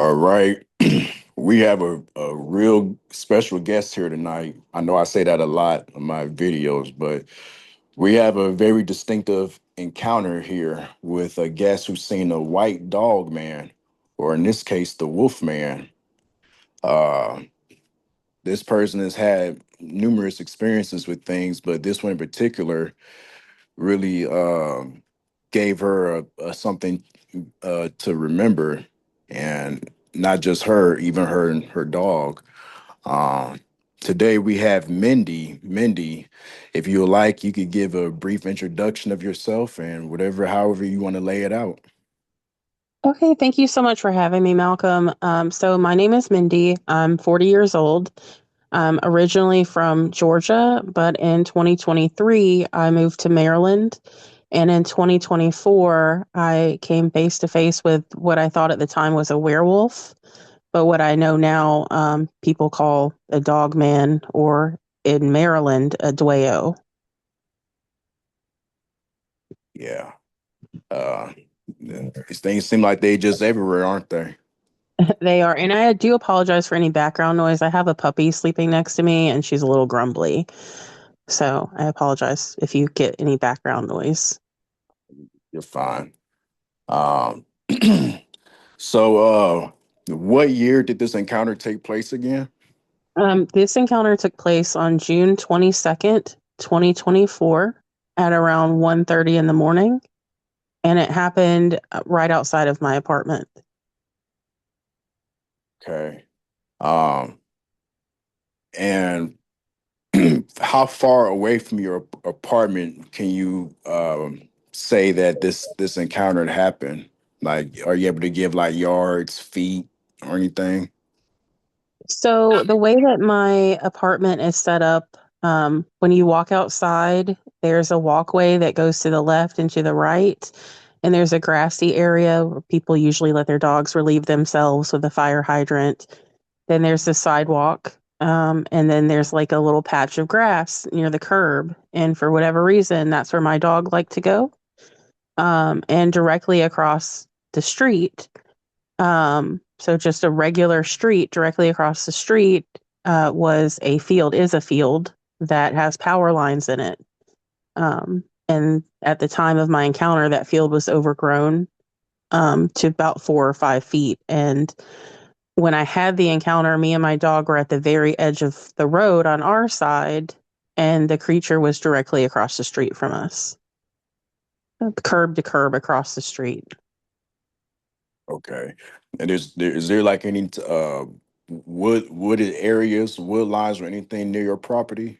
All right. We have a real special guest here tonight. I know I say that a lot in my videos, but we have a very distinctive encounter here with a guest who's seen a white dog man, or in this case, the wolf man. Uh, this person has had numerous experiences with things, but this one in particular really gave her a something to remember, and not just her, even her and her dog. Um, Today we have Mindy. Mindy, if you would like, you could give a brief introduction of yourself and whatever, however you want to lay it out. Okay, thank you so much for having me, Malcolm. So my name is Mindy. I'm 40 years old. I'm originally from Georgia, but in 2023, I moved to Maryland. And in 2024, I came face to face with what I thought at the time was a werewolf, but what I know now, people call a dog man, or in Maryland, a dweo. Yeah. Uh, these things seem like they just everywhere, aren't they? They are, and I do apologize for any background noise. I have a puppy sleeping next to me, and she's a little grumbly. So I apologize if you get any background noise. You're fine. Um, so, what year did this encounter take place again? This encounter took place on June 22nd, 2024 at around 1:30 in the morning, and it happened right outside of my apartment. Okay. Um, and how far away from your apartment can you say that this encounter had happened? Like, are you able to give like yards, feet, or anything? So the way that my apartment is set up, when you walk outside, there's a walkway that goes to the left and to the right, and there's a grassy area where people usually let their dogs relieve themselves with a fire hydrant. Then there's the sidewalk, and then there's like a little patch of grass near the curb. And for whatever reason, that's where my dog liked to go. And directly across the street, so just a regular street directly across the street, is a field that has power lines in it. And at the time of my encounter, that field was overgrown to about 4 or 5 feet. And when I had the encounter, me and my dog were at the very edge of the road on our side, and the creature was directly across the street from us, curb to curb across the street. Okay. And is there like any wooded areas, wood lines, or anything near your property?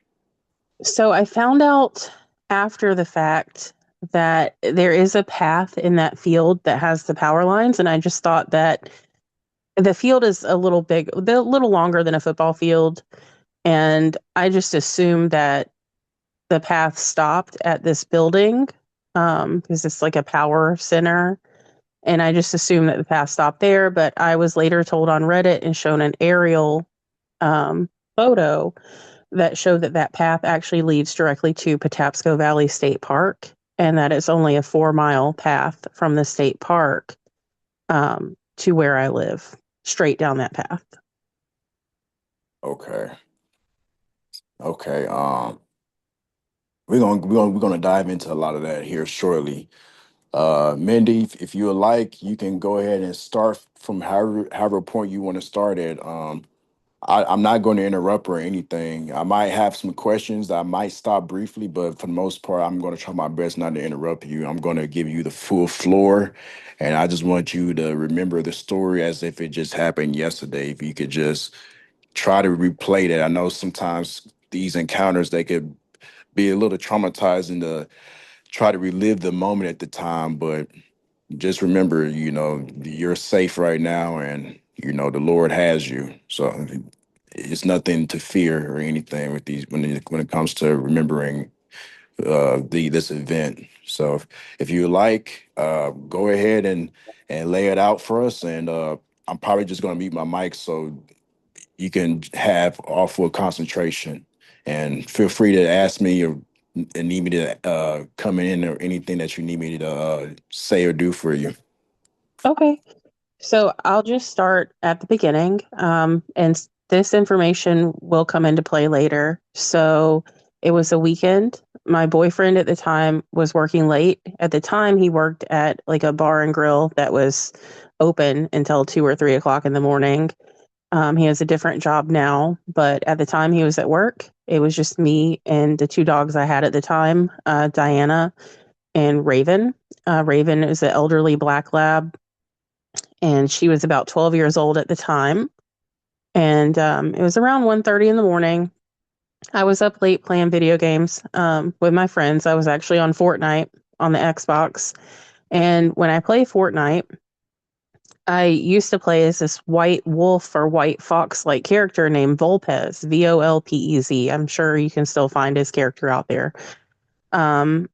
So I found out after the fact that there is a path in that field that has the power lines, and I just thought that the field is a little longer than a football field, and I just assumed that the path stopped at this building, because it's like a power center, and I just assumed that the path stopped there. But I was later told on Reddit and shown an aerial um, photo that showed that that path actually leads directly to Patapsco Valley State Park, and that it's only a 4 mile path from the state park to where I live, straight down that path. Okay. Okay. We're gonna dive into a lot of that here shortly. Mindy, if you would like, you can go ahead and start from however point you want to start at. I'm not going to interrupt or anything. I might have some questions. I might stop briefly, but for the most part, I'm going to try my best not to interrupt you. I'm going to give you the full floor, and I just want you to remember the story as if it just happened yesterday. If you could just try to replay that. I know sometimes these encounters they could be a little traumatizing to try to relive the moment at the time, but just remember, you're safe right now, and the Lord has you. So it's nothing to fear or anything with these when it comes to remembering the this event. So if you like, go ahead and lay it out for us, and I'm probably just going to mute my mic so you can have all full concentration. And feel free to ask me or need me to come in or anything that you need me to say or do for you. Okay. So I'll just start at the beginning, this information will come into play later. So it was a weekend. My boyfriend at the time was working late. At the time, he worked at like a bar and grill that was open until 2 or 3 o'clock in the morning. He has a different job now, but at the time he was at work, it was just me and the two dogs I had at the time, Diana and Raven. Raven is an elderly black lab, and she was about 12 years old at the time. And it was around 1:30 in the morning. I was up late playing video games with my friends. I was actually on Fortnite on the Xbox. And when I play Fortnite, I used to play as this white wolf or white fox like character named Volpez, Volpez. I'm sure you can still find his character out there. Um,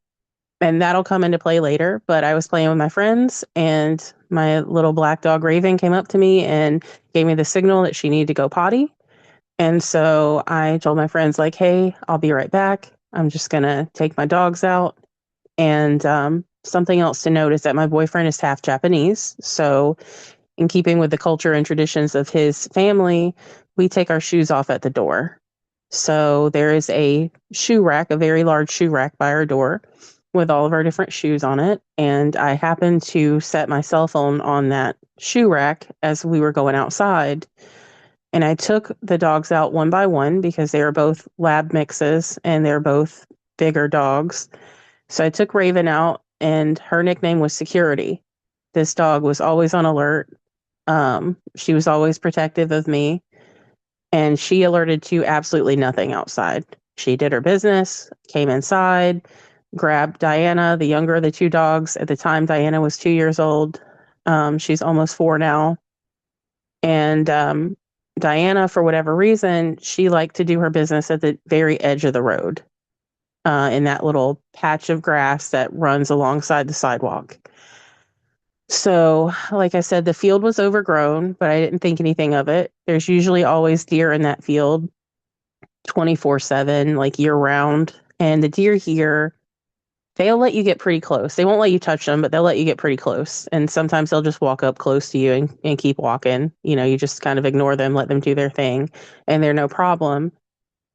and that'll come into play later. But I was playing with my friends, and my little black dog Raven came up to me and gave me the signal that she needed to go potty. And so I told my friends, like, hey, I'll be right back. I'm just going to take my dogs out. And something else to note is that my boyfriend is half Japanese. So, in keeping with the culture and traditions of his family, we take our shoes off at the door. So there is a shoe rack, a very large shoe rack by our door with all of our different shoes on it. And I happened to set my cell phone on that shoe rack as we were going outside. And I took the dogs out one by one because they were both lab mixes and they're both bigger dogs. So I took Raven out, and her nickname was Security. This dog was always on alert. She was always protective of me, and she alerted to absolutely nothing outside. She did her business, came inside, grabbed Diana, the younger of the two dogs. At the time, Diana was 2 years old. She's almost four now. And Diana, for whatever reason, she liked to do her business at the very edge of the road, in that little patch of grass that runs alongside the sidewalk. So, like I said, the field was overgrown, but I didn't think anything of it. There's usually always deer in that field 24/7, like year round. And the deer here, they'll let you get pretty close. They won't let you touch them, but they'll let you get pretty close. And sometimes they'll just walk up close to you and keep walking. You know, you just kind of ignore them, let them do their thing, and they're no problem.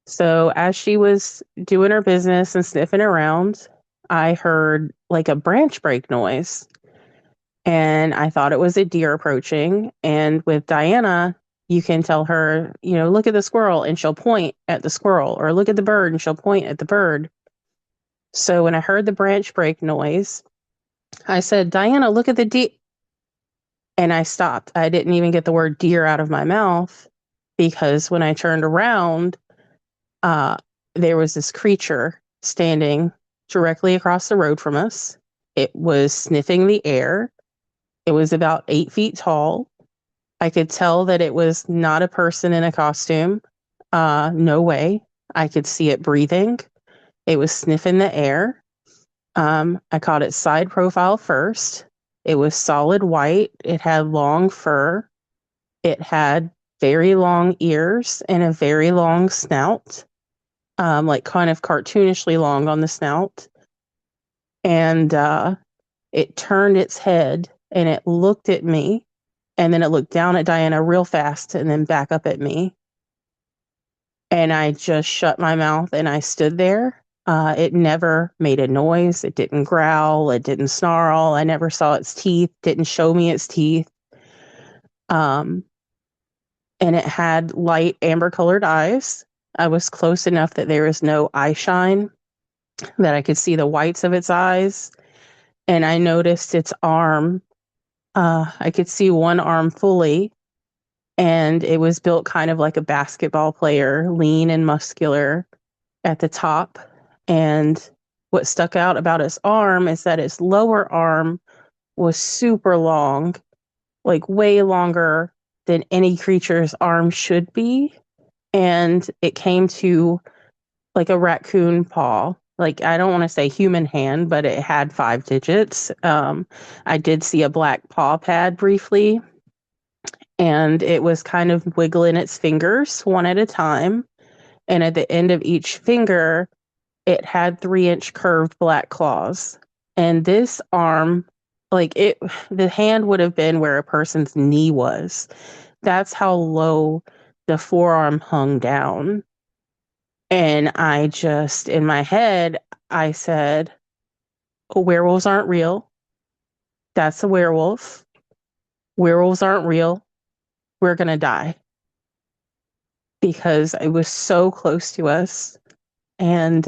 So, as she was doing her business and sniffing around, I heard like a branch break noise, and I thought it was a deer approaching. And with Diana, you can tell her, you know, look at the squirrel, and she'll point at the squirrel, or look at the bird and she'll point at the bird. So when I heard the branch break noise, I said, Diana, look at the deer. And I stopped. I didn't even get the word deer out of my mouth, because when I turned around, uh, there was this creature standing directly across the road from us. It was sniffing the air. It was about 8 feet tall. I could tell that it was not a person in a costume. No way. I could see it breathing. It was sniffing the air. I caught its side profile first. It was solid white. It had long fur. It had very long ears and a very long snout, like kind of cartoonishly long on the snout. And it turned its head and it looked at me, and then it looked down at Diana real fast and then back up at me. And I just shut my mouth and I stood there. It never made a noise. It didn't growl. It didn't snarl. I never saw its teeth, didn't show me its teeth. Um, and it had light amber colored eyes. I was close enough that there was no eye shine, that I could see the whites of its eyes. And I noticed its arm. I could see one arm fully, and it was built kind of like a basketball player, lean and muscular at the top. And what stuck out about its arm is that its lower arm was super long, like way longer than any creature's arm should be. And it came to like a raccoon paw. Like, I don't want to say human hand, but it had 5 digits. I did see a black paw pad briefly, and it was kind of wiggling its fingers one at a time. And at the end of each finger, it had 3-inch curved black claws. And this arm Like the hand would have been where a person's knee was. That's how low the forearm hung down. And I just, in my head, I said, oh, werewolves aren't real. That's a werewolf. Werewolves aren't real. We're going to die, because it was so close to us. And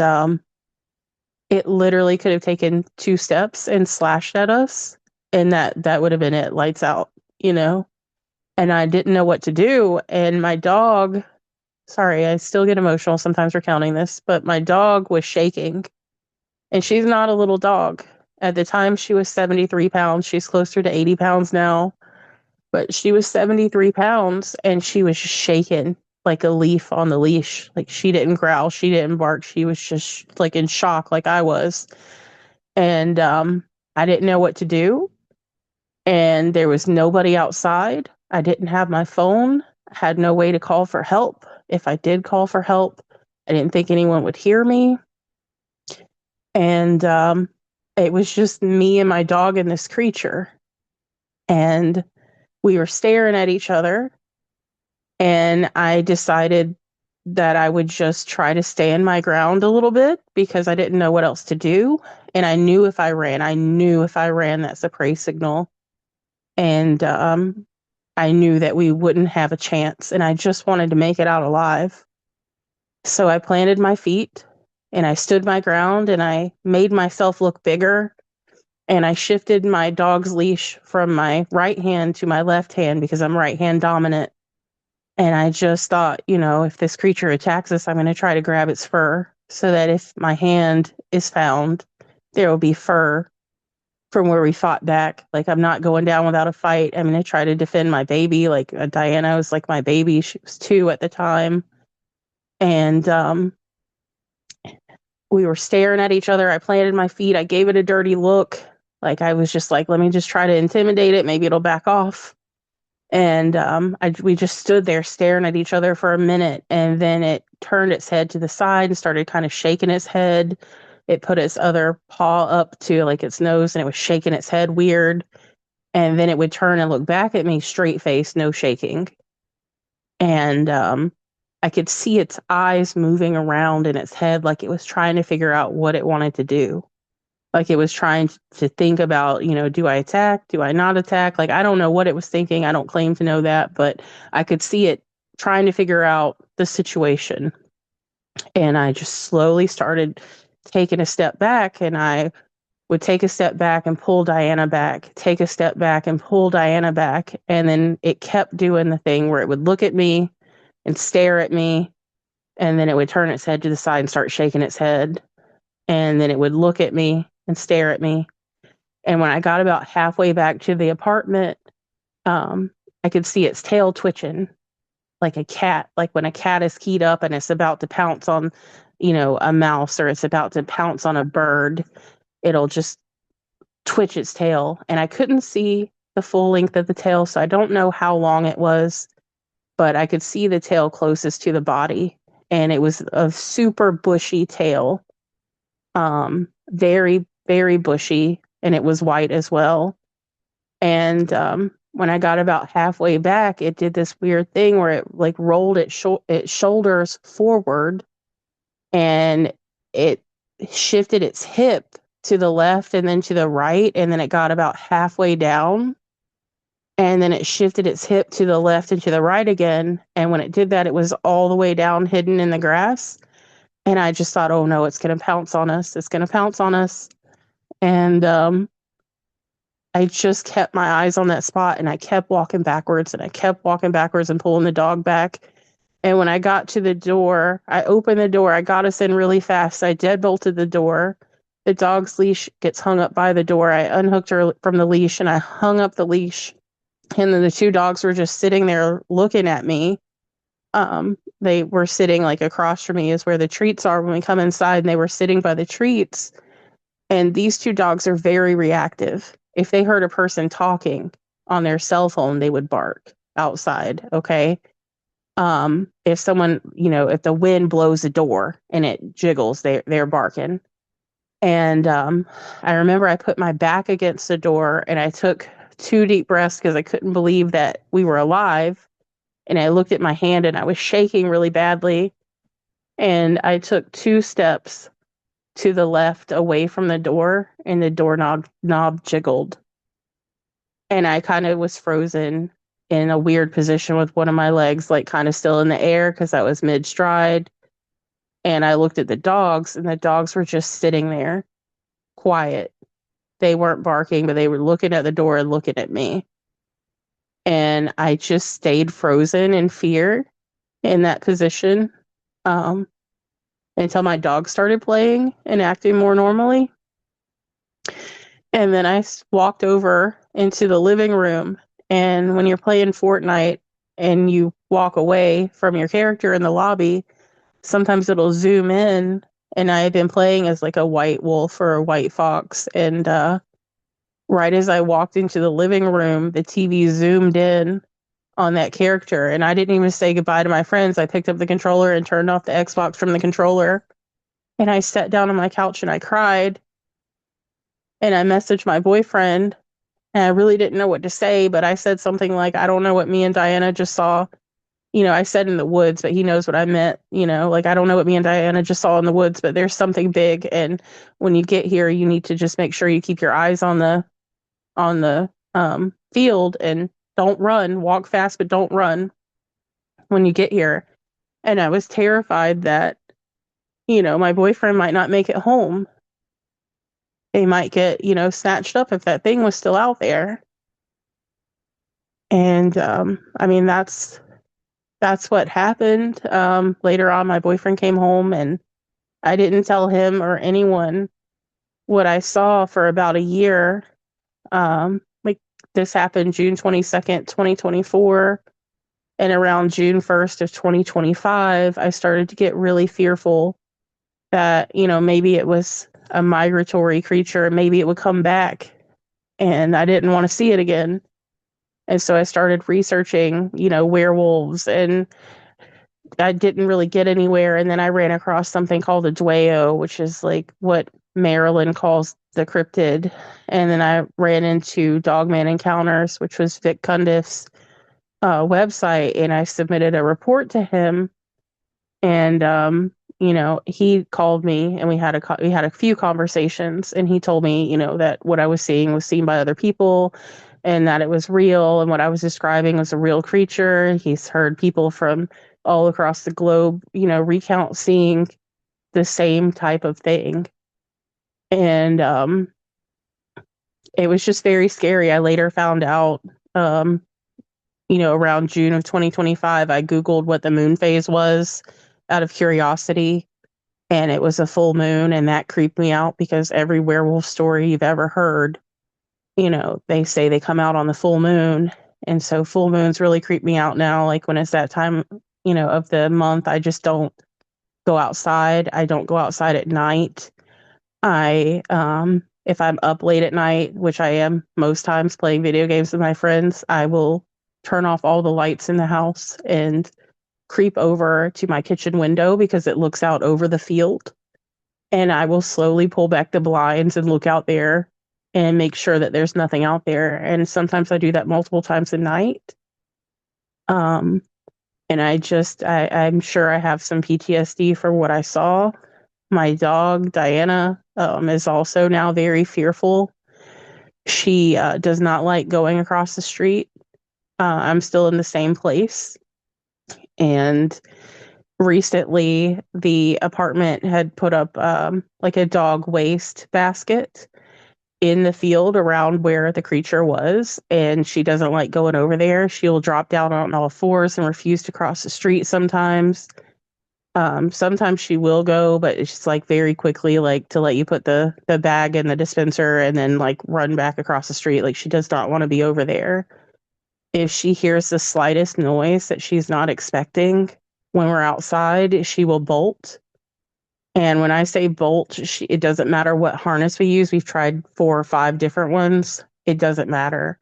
it literally could have taken 2 steps and slashed at us. And that would have been it, lights out, you know? And I didn't know what to do. And my dog, sorry, I still get emotional sometimes recounting this, but my dog was shaking. And she's not a little dog. At the time, she was 73 pounds. She's closer to 80 pounds now. But she was 73 pounds and she was just shaking like a leaf on the leash. Like, she didn't growl, she didn't bark. She was just like in shock, like I was. And I didn't know what to do. And there was nobody outside. I didn't have my phone. I had no way to call for help. If I did call for help, I didn't think anyone would hear me. And it was just me and my dog and this creature. And we were staring at each other. And I decided that I would just try to stand my ground a little bit, because I didn't know what else to do. And I knew if I ran, that's a prey signal. And I knew that we wouldn't have a chance. And I just wanted to make it out alive. So I planted my feet and I stood my ground and I made myself look bigger. And I shifted my dog's leash from my right hand to my left hand, because I'm right hand dominant. And I just thought, if this creature attacks us, I'm going to try to grab its fur, so that if my hand is found, there will be fur from where we fought back. Like, I'm not going down without a fight. I'm going to try to defend my baby. Like, Diana was like my baby. She was 2 at the time. And we were staring at each other. I planted my feet. I gave it a dirty look. Like, I was just like, let me just try to intimidate it. Maybe it'll back off. And we just stood there staring at each other for a minute, and then it turned its head to the side and started kind of shaking its head. It put its other paw up to like its nose, and it was shaking its head weird. And then it would turn and look back at me, straight face, no shaking. And I could see its eyes moving around in its head, like it was trying to figure out what it wanted to do. Like, it was trying to think about, do I attack? Do I not attack? Like, I don't know what it was thinking. I don't claim to know that, but I could see it trying to figure out the situation. And I just slowly started taking a step back, and I would take a step back and pull Diana back, take a step back and pull Diana back. And then it kept doing the thing where it would look at me and stare at me. And then it would turn its head to the side and start shaking its head. And then it would look at me and stare at me. And when I got about halfway back to the apartment, I could see its tail twitching like a cat, like when a cat is keyed up and it's about to pounce on, a mouse, or it's about to pounce on a bird. It'll just twitch its tail. And I couldn't see the full length of the tail, so I don't know how long it was, but I could see the tail closest to the body. And it was a super bushy tail. Very, very bushy, and it was white as well. And when I got about halfway back, it did this weird thing where it like rolled its shoulders forward, and it shifted its hip to the left and then to the right, and then it got about halfway down, and then it shifted its hip to the left and to the right again. And when it did that, it was all the way down, hidden in the grass. And I just thought, oh no, it's going to pounce on us. It's going to pounce on us. And I just kept my eyes on that spot, and I kept walking backwards, and I kept walking backwards and pulling the dog back. And when I got to the door, I opened the door. I got us in really fast. I deadbolted the door. The dog's leash gets hung up by the door. I unhooked her from the leash, and I hung up the leash. And then the 2 dogs were just sitting there looking at me. They were sitting like across from me is where the treats are when we come inside, and they were sitting by the treats. And these 2 dogs are very reactive. If they heard a person talking on their cell phone, they would bark outside. Okay. If someone, if the wind blows a door and it jiggles, they're barking. And I remember I put my back against the door and I took two deep breaths because I couldn't believe that we were alive. And I looked at my hand and I was shaking really badly. And I took two steps to the left away from the door, and the doorknob jiggled. And I kind of was frozen in a weird position with one of my legs, like kind of still in the air because I was mid stride. And I looked at the dogs, and the dogs were just sitting there, quiet. They weren't barking, but they were looking at the door and looking at me. And I just stayed frozen in fear in that position um, until my dog started playing and acting more normally. And then I walked over into the living room. And when you're playing Fortnite and you walk away from your character in the lobby, sometimes it'll zoom in. And I had been playing as like a white wolf or a white fox. And right as I walked into the living room, the TV zoomed in on that character. And I didn't even say goodbye to my friends. I picked up the controller and turned off the Xbox from the controller. And I sat down on my couch and I cried. And I messaged my boyfriend. And I really didn't know what to say, but I said something like, I don't know what me and Diana just saw. I said in the woods, but he knows what I meant. Like, I don't know what me and Diana just saw in the woods, but there's something big. And when you get here, you need to just make sure you keep your eyes on the field and don't run. Walk fast, but don't run when you get here. And I was terrified that, my boyfriend might not make it home. They might get, snatched up if that thing was still out there. And I mean, that's what happened. Later on, my boyfriend came home and I didn't tell him or anyone what I saw for about a year. Like this happened June 22nd, 2024. And around June 1st of 2025, I started to get really fearful that, maybe it was a migratory creature, maybe it would come back and I didn't want to see it again. And so I started researching, werewolves, and I didn't really get anywhere. And then I ran across something called a Dwayo, which is like what Maryland calls the cryptid. And then I ran into Dogman Encounters, which was Vic Cundiff's website, and I submitted a report to him. And he called me, and we had a few conversations, and he told me, that what I was seeing was seen by other people, and that it was real, and what I was describing was a real creature. He's heard people from all across the globe, recount seeing the same type of thing. And it was just very scary. I later found out, um, around June of 2025, I Googled what the moon phase was out of curiosity, and it was a full moon, and that creeped me out because every werewolf story you've ever heard, they say they come out on the full moon. And so full moons really creep me out now. Like when it's that time, of the month, I just don't go outside. I don't go outside at night. If I'm up late at night, which I am most times playing video games with my friends, I will turn off all the lights in the house and creep over to my kitchen window because it looks out over the field. And I will slowly pull back the blinds and look out there and make sure that there's nothing out there. And sometimes I do that multiple times a night. Um, and I'm sure I have some PTSD for what I saw. My dog, Diana, is also now very fearful. She does not like going across the street. I'm still in the same place. And recently, the apartment had put up like a dog waste basket in the field around where the creature was, and she doesn't like going over there. She'll drop down on all fours and refuse to cross the street sometimes. Sometimes she will go, but it's just like very quickly, like to let you put the bag in the dispenser and then like run back across the street. Like she does not want to be over there. If she hears the slightest noise that she's not expecting when we're outside, she will bolt. And when I say bolt, it doesn't matter what harness we use. We've tried 4 or 5 different ones. It doesn't matter.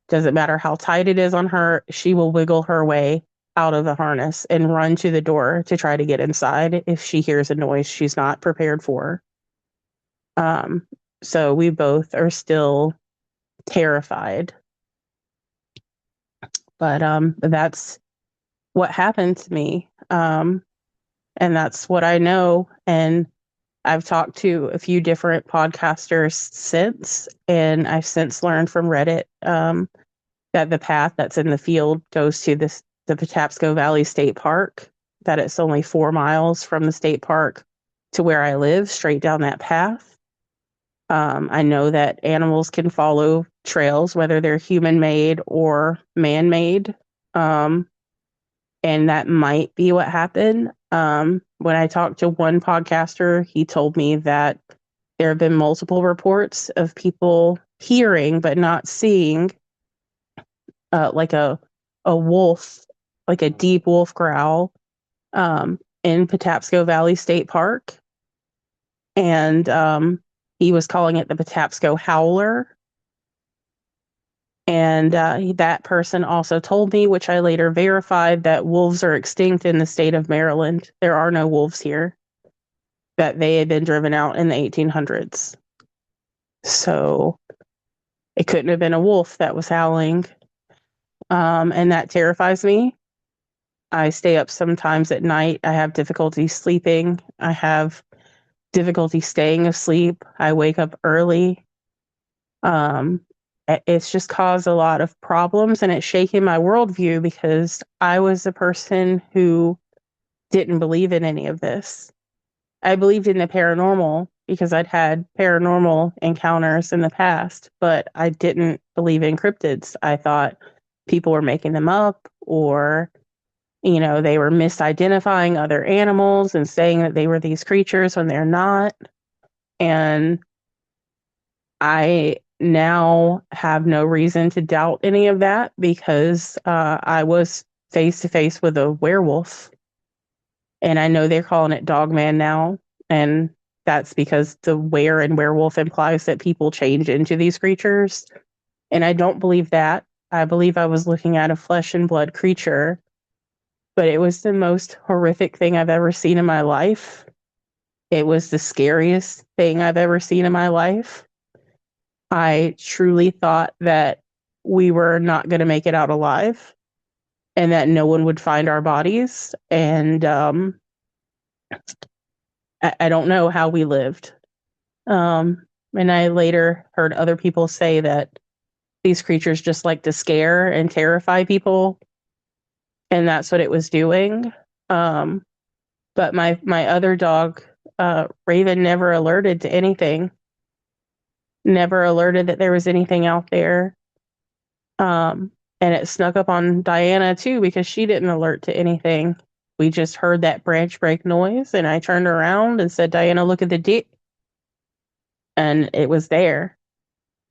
Doesn't matter how tight it is on her. She will wiggle her way out of the harness and run to the door to try to get inside if she hears a noise she's not prepared for. Um, so we both are still terrified. But that's what happened to me. And that's what I know. And I've talked to a few different podcasters since, and I've since learned from Reddit that the path that's in the field goes to the Patapsco Valley State Park, that it's only 4 miles from the state park to where I live, straight down that path. I know that animals can follow trails, whether they're human made or man made. Um, and that might be what happened. When I talked to one podcaster, he told me that there have been multiple reports of people hearing but not seeing, like a wolf, like a deep wolf growl, in Patapsco Valley State Park, and he was calling it the Patapsco Howler. And that person also told me, which I later verified, that wolves are extinct in the state of Maryland. There are no wolves here, that they had been driven out in the 1800s. So it couldn't have been a wolf that was howling. And that terrifies me. I stay up sometimes at night. I have difficulty sleeping. I have difficulty staying asleep. I wake up early. Um, it's just caused a lot of problems, and it's shaking my worldview because I was a person who didn't believe in any of this. I believed in the paranormal because I'd had paranormal encounters in the past, but I didn't believe in cryptids. I thought people were making them up, or, they were misidentifying other animals and saying that they were these creatures when they're not. And I now have no reason to doubt any of that because I was face to face with a werewolf, and I know they're calling it Dogman now, and that's because the were and werewolf implies that people change into these creatures, and I don't believe that. I believe I was looking at a flesh and blood creature, but it was the most horrific thing I've ever seen in my life. It was the scariest thing I've ever seen in my life. I truly thought that we were not going to make it out alive and that no one would find our bodies. And I don't know how we lived. And I later heard other people say that these creatures just like to scare and terrify people, and that's what it was doing. Um, but my other dog, Raven, never alerted to anything. Never alerted that there was anything out there. And it snuck up on Diana too because she didn't alert to anything. We just heard that branch break noise, and I turned around and said, "Diana, look at the dick," and it was there.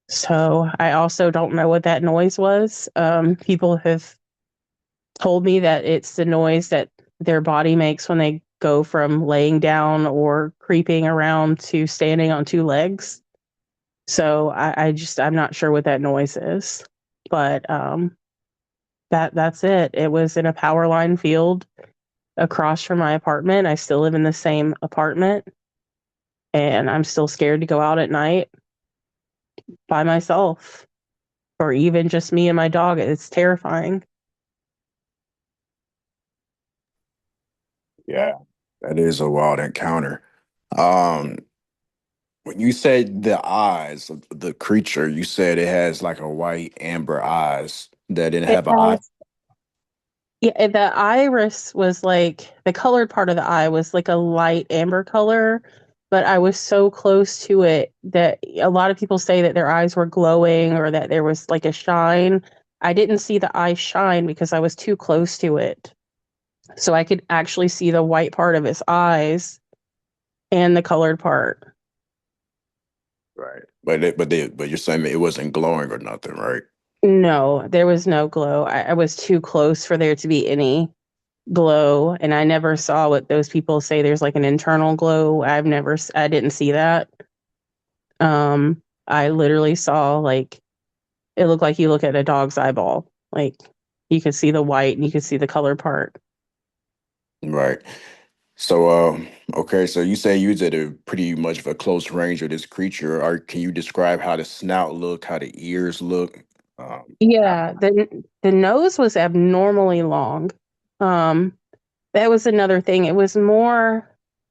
So I also don't know what that noise was. People have told me that it's the noise that their body makes when they go from laying down or creeping around to standing on two legs. So I'm not sure what that noise is, but that's it. It was in a power line field across from my apartment. I still live in the same apartment, and I'm still scared to go out at night by myself, or even just me and my dog. It's terrifying. Yeah, that is a wild encounter. Um, when you said the eyes of the creature, you said it has like a white amber eyes that didn't It have an eye. has, yeah, the iris was like the colored part of the eye was like a light amber color, but I was so close to it that a lot of people say that their eyes were glowing or that there was like a shine. I didn't see the eye shine because I was too close to it. So I could actually see the white part of his eyes and the colored part. Right. But you're saying it wasn't glowing or nothing, right? No, there was no glow. I was too close for there to be any glow, and I never saw what those people say there's like an internal glow. I didn't see that. I literally saw, like, it looked like you look at a dog's eyeball. Like, you could see the white and you could see the color part. Right. So, okay, so you say you was at a pretty much of a close range of this creature. Or can you describe how the snout look, how the ears look? How, Yeah, the nose was abnormally long. Um, that was another thing. It was more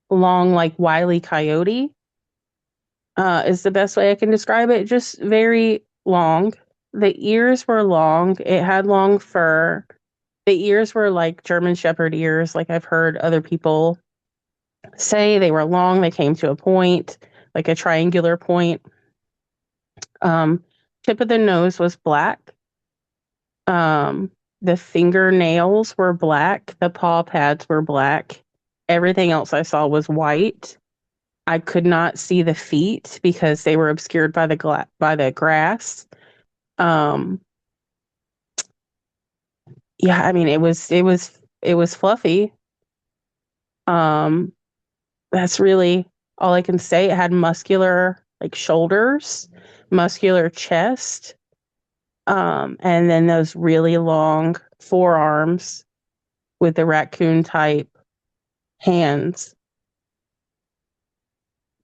long, like Wile E. Coyote, is the best way I can describe it. Just very long. The ears were long. It had long fur. The ears were like German Shepherd ears, like I've heard other people say. They were long. They came to a point, like a triangular point. Um, Tip of the nose was black. Um, the fingernails were black. The paw pads were black. Everything else I saw was white. I could not see the feet because they were obscured by by the grass. Um, yeah, I mean it was fluffy. Um, that's really all I can say. It had muscular like shoulders, muscular chest, and then those really long forearms with the raccoon type hands.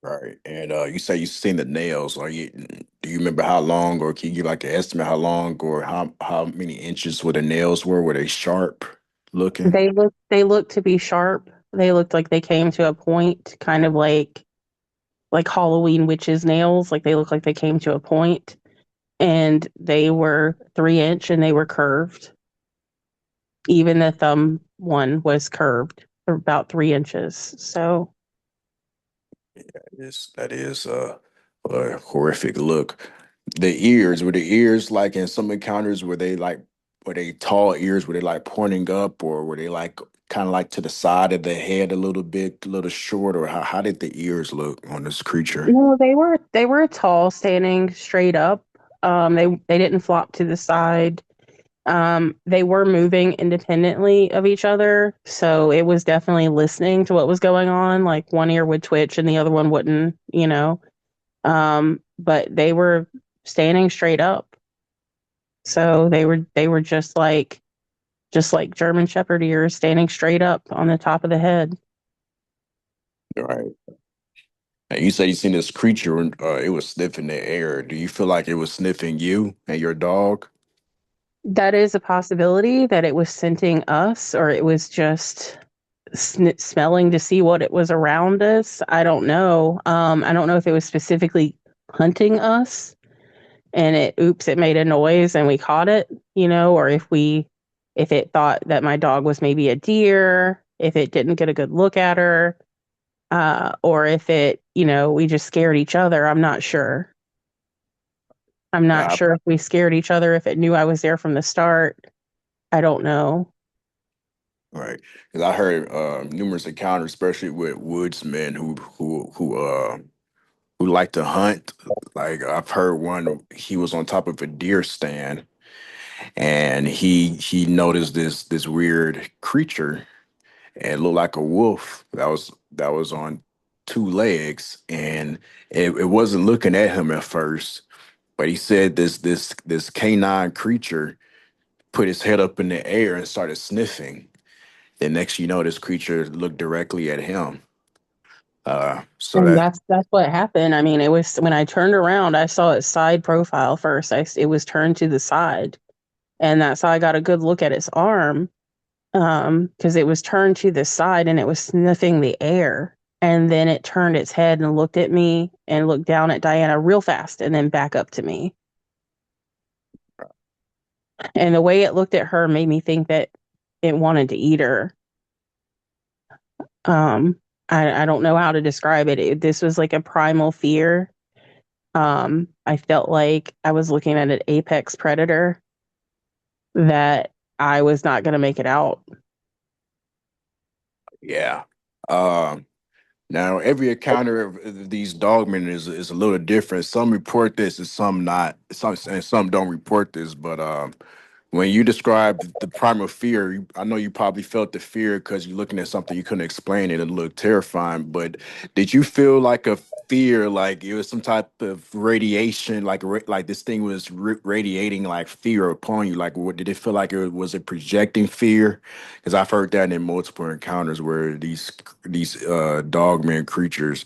right. And you say you seen the nails. Do you remember how long, or can you give like an estimate how long, or how many inches where the nails were? Were they sharp looking? They looked to be sharp. They looked like they came to a point, kind of like Halloween witches' nails. Like they looked like they came to a point, and they were 3 inch and they were curved. Even the thumb one was curved for about 3 inches. So That is a horrific look. The ears, were the ears like in some encounters, were they tall ears, were they like pointing up, or were they like kind of like to the side of the head a little bit, a little short, or how did the ears look on this creature? no, they were tall, standing straight up. They didn't flop to the side. They were moving independently of each other, so it was definitely listening to what was going on. Like one ear would twitch and the other one wouldn't. But they were standing straight up. So they were just like German Shepherd ears standing straight up on the top of the head. Right. And you said you seen this creature, it was sniffing the air. Do you feel like it was sniffing you and your dog? That is a possibility that it was scenting us or it was just smelling to see what it was around us. I don't know. I don't know if it was specifically hunting us and it made a noise and we caught it, or if it thought that my dog was maybe a deer, if it didn't get a good look at her, or if we just scared each other. I'm not sure. I'm not Uh, sure if we scared each other, if it knew I was there from the start. I don't know. Right, because I heard numerous encounters, especially with woodsmen who like to hunt. Like I've heard one, he was on top of a deer stand, and he noticed this weird creature, and it looked like a wolf that was on two legs, and it wasn't looking at him at first, but he said this canine creature put his head up in the air and started sniffing. The next you know, this creature looked directly at him. So And that that's what happened. I mean, it was when I turned around, I saw its side profile first. It was turned to the side, and that's how I got a good look at its arm. Because it was turned to the side and it was sniffing the air, and then it turned its head and looked at me and looked down at Diana real fast, and then back up to me. And the way it looked at her made me think that it wanted to eat her. Um, I don't know how to describe it. This was like a primal fear. I felt like I was looking at an apex predator that I was not going to make it out. yeah. Um, Now every encounter of these dogmen is a little different. Some report this, and some not. Some don't report this. But when you describe the primal fear, I know you probably felt the fear because you're looking at something you couldn't explain it and it looked terrifying. But did you feel like fear, like it was some type of radiation, like this thing was radiating like fear upon you. Like, what did it feel like? It was it projecting fear? Because I've heard that in multiple encounters where these dogman creatures,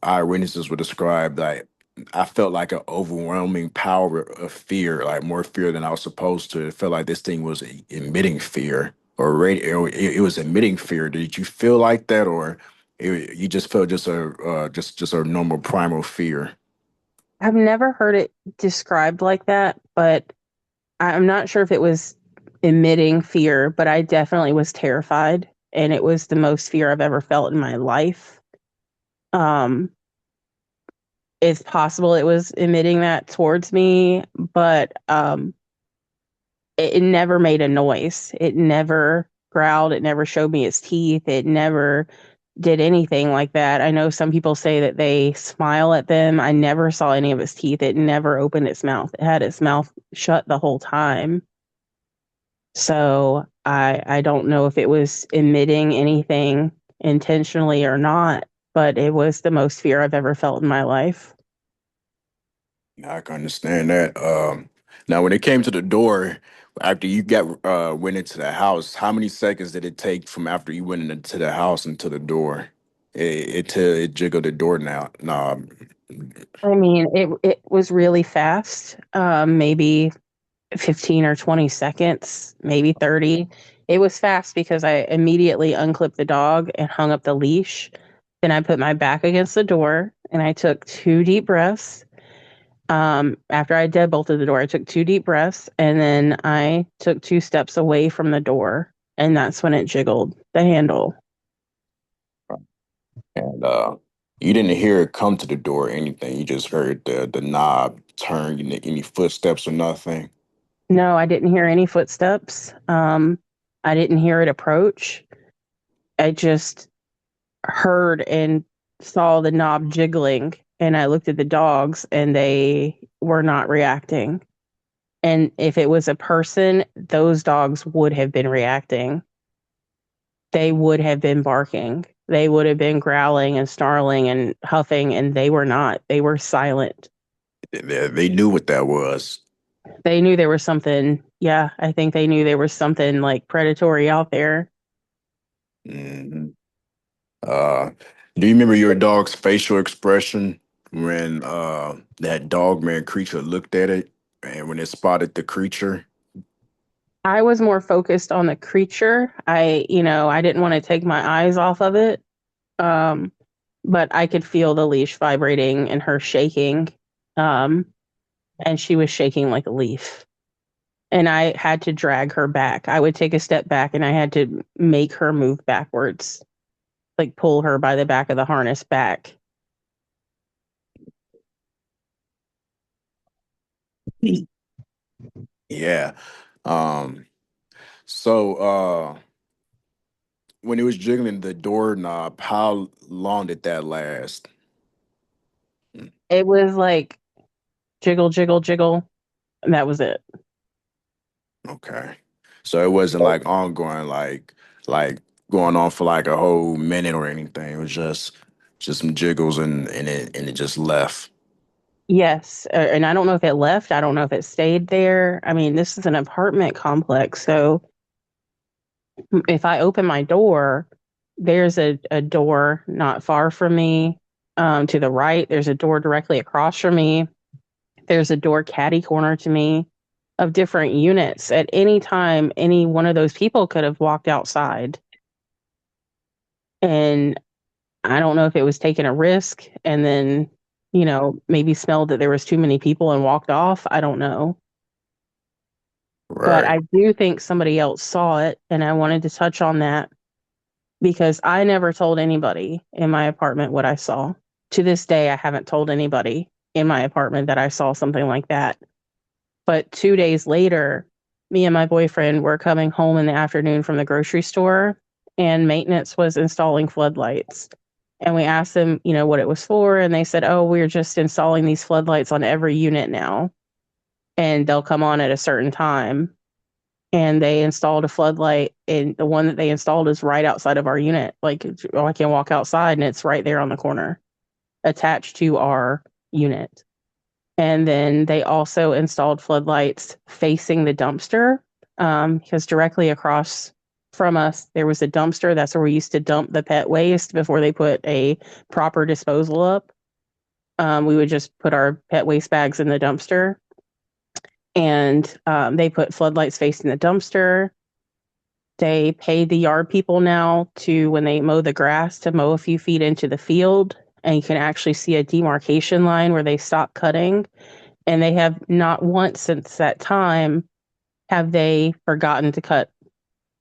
eyewitnesses would describe that I felt like an overwhelming power of fear, like more fear than I was supposed to. It felt like this thing was emitting fear it was emitting fear. Did you feel like that, or you just felt just just a normal primal fear? I've never heard it described like that, but I'm not sure if it was emitting fear, but I definitely was terrified, and it was the most fear I've ever felt in my life. Um, it's possible it was emitting that towards me, but it never made a noise. It never growled. It never showed me its teeth. It never did anything like that. I know some people say that they smile at them. I never saw any of its teeth. It never opened its mouth. It had its mouth shut the whole time. So I don't know if it was emitting anything intentionally or not, but it was the most fear I've ever felt in my life. I can understand that. Now, when it came to the door, after you got went into the house, how many seconds did it take from after you went into the house into the door? It jiggled the door now. Knob. I mean, it was really fast. Maybe 15 or 20 seconds, maybe 30. It was fast because I immediately unclipped the dog and hung up the leash. Then I put my back against the door and I took two deep breaths. After I deadbolted the door, I took two deep breaths and then I took two steps away from the door. And that's when it jiggled the handle. And you didn't hear it come to the door or anything. You just heard the knob turn. Any footsteps or nothing. No, I didn't hear any footsteps. I didn't hear it approach. I just heard and saw the knob jiggling, and I looked at the dogs and they were not reacting. And if it was a person, those dogs would have been reacting. They would have been barking. They would have been growling and snarling and huffing, and they were not. They were silent. They knew what that was. They knew there was something. Yeah, I think they knew there was something like predatory out there. Hmm. Uh, do you remember your dog's facial expression when that dogman creature looked at it and when it spotted the creature? I was more focused on the creature. I didn't want to take my eyes off of it. Um, but I could feel the leash vibrating and her shaking. Um, and she was shaking like a leaf. And I had to drag her back. I would take a step back and I had to make her move backwards, like pull her by the back of the harness back. Yeah. Um, so when it was jiggling the doorknob, how long did that last? It was like jiggle, jiggle, jiggle. And that was it. Okay. So it wasn't like ongoing, like going on for like a whole minute or anything. It was just some jiggles and it just left. Yes. And I don't know if it left. I don't know if it stayed there. I mean, this is an apartment complex. So if I open my door, there's a door not far from me. To the right, there's a door directly across from me. There's a door catty corner to me of different units. At any time, any one of those people could have walked outside. And I don't know if it was taking a risk and then, maybe smelled that there was too many people and walked off. I don't know. But Right. I do think somebody else saw it. And I wanted to touch on that because I never told anybody in my apartment what I saw. To this day, I haven't told anybody in my apartment that I saw something like that. But 2 days later, me and my boyfriend were coming home in the afternoon from the grocery store, and maintenance was installing floodlights. And we asked them, what it was for. And they said, oh, we're just installing these floodlights on every unit now, and they'll come on at a certain time. And they installed a floodlight, and the one that they installed is right outside of our unit. Like, I can walk outside and it's right there on the corner. attached to our unit. And then they also installed floodlights facing the dumpster, because directly across from us, there was a dumpster. That's where we used to dump the pet waste before they put a proper disposal up. We would just put our pet waste bags in the dumpster. And they put floodlights facing the dumpster. They pay the yard people now to, when they mow the grass, to mow a few feet into the field. And you can actually see a demarcation line where they stop cutting. And they have not once since that time have they forgotten to cut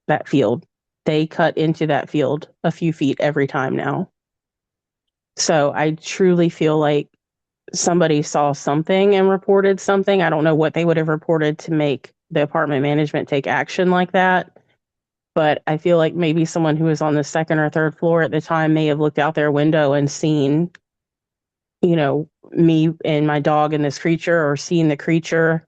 that field. They cut into that field a few feet every time now. So I truly feel like somebody saw something and reported something. I don't know what they would have reported to make the apartment management take action like that. But I feel like maybe someone who was on the second or third floor at the time may have looked out their window and seen, me and my dog and this creature, or seen the creature,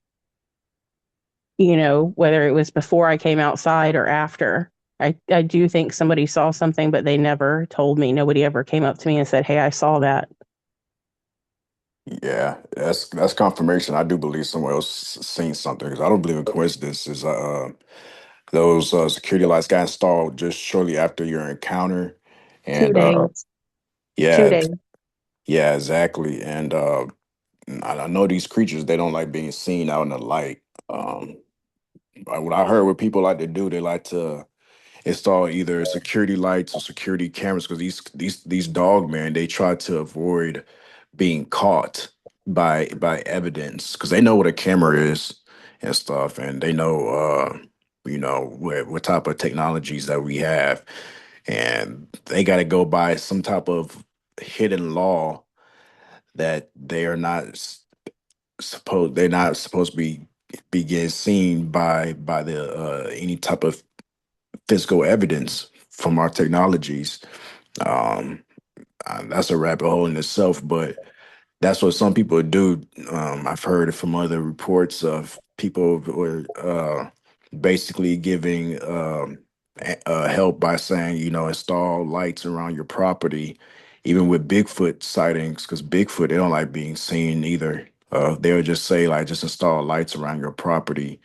whether it was before I came outside or after. I do think somebody saw something, but they never told me. Nobody ever came up to me and said, "Hey, I saw that." Yeah, that's confirmation. I do believe someone else seen something because I don't believe in coincidences. Those security lights got installed just shortly after your encounter, Two and days. Two yeah, days. yeah, exactly. And I know these creatures, they don't like being seen out in the light. What I heard what people like to do, they like to install either security lights or security cameras because these dog man, they try to avoid being caught by evidence because they know what a camera is and stuff, and they know what type of technologies that we have, and they got to go by some type of hidden law that they are not they're not supposed to be getting seen by the any type of physical evidence from our technologies. Um, that's a rabbit hole in itself, but that's what some people do. I've heard from other reports of people who are basically giving help by saying, install lights around your property, even with Bigfoot sightings, because Bigfoot, they don't like being seen either. They'll just say, like, just install lights around your property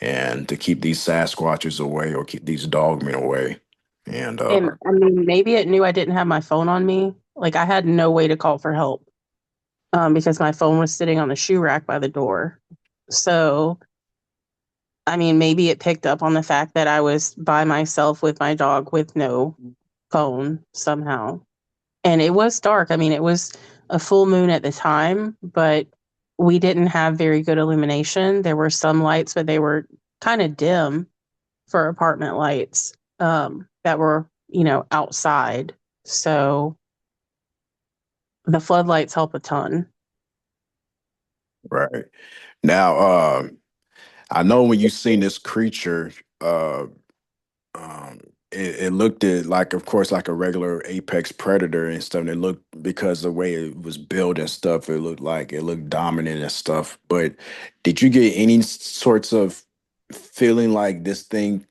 and to keep these Sasquatches away or keep these dogmen away. And And I mean, maybe it knew I didn't have my phone on me. Like I had no way to call for help, because my phone was sitting on the shoe rack by the door. So, I mean, maybe it picked up on the fact that I was by myself with my dog with no phone somehow. And it was dark. I mean, it was a full moon at the time, but we didn't have very good illumination. There were some lights, but they were kind of dim for apartment lights, that were, outside. So the floodlights help a ton. right now, I know when you seen this creature, uh, um, it looked like, of course, like a regular apex predator and stuff. And it looked because the way it was built and stuff, it looked dominant and stuff. But did you get any sorts of feeling like this thing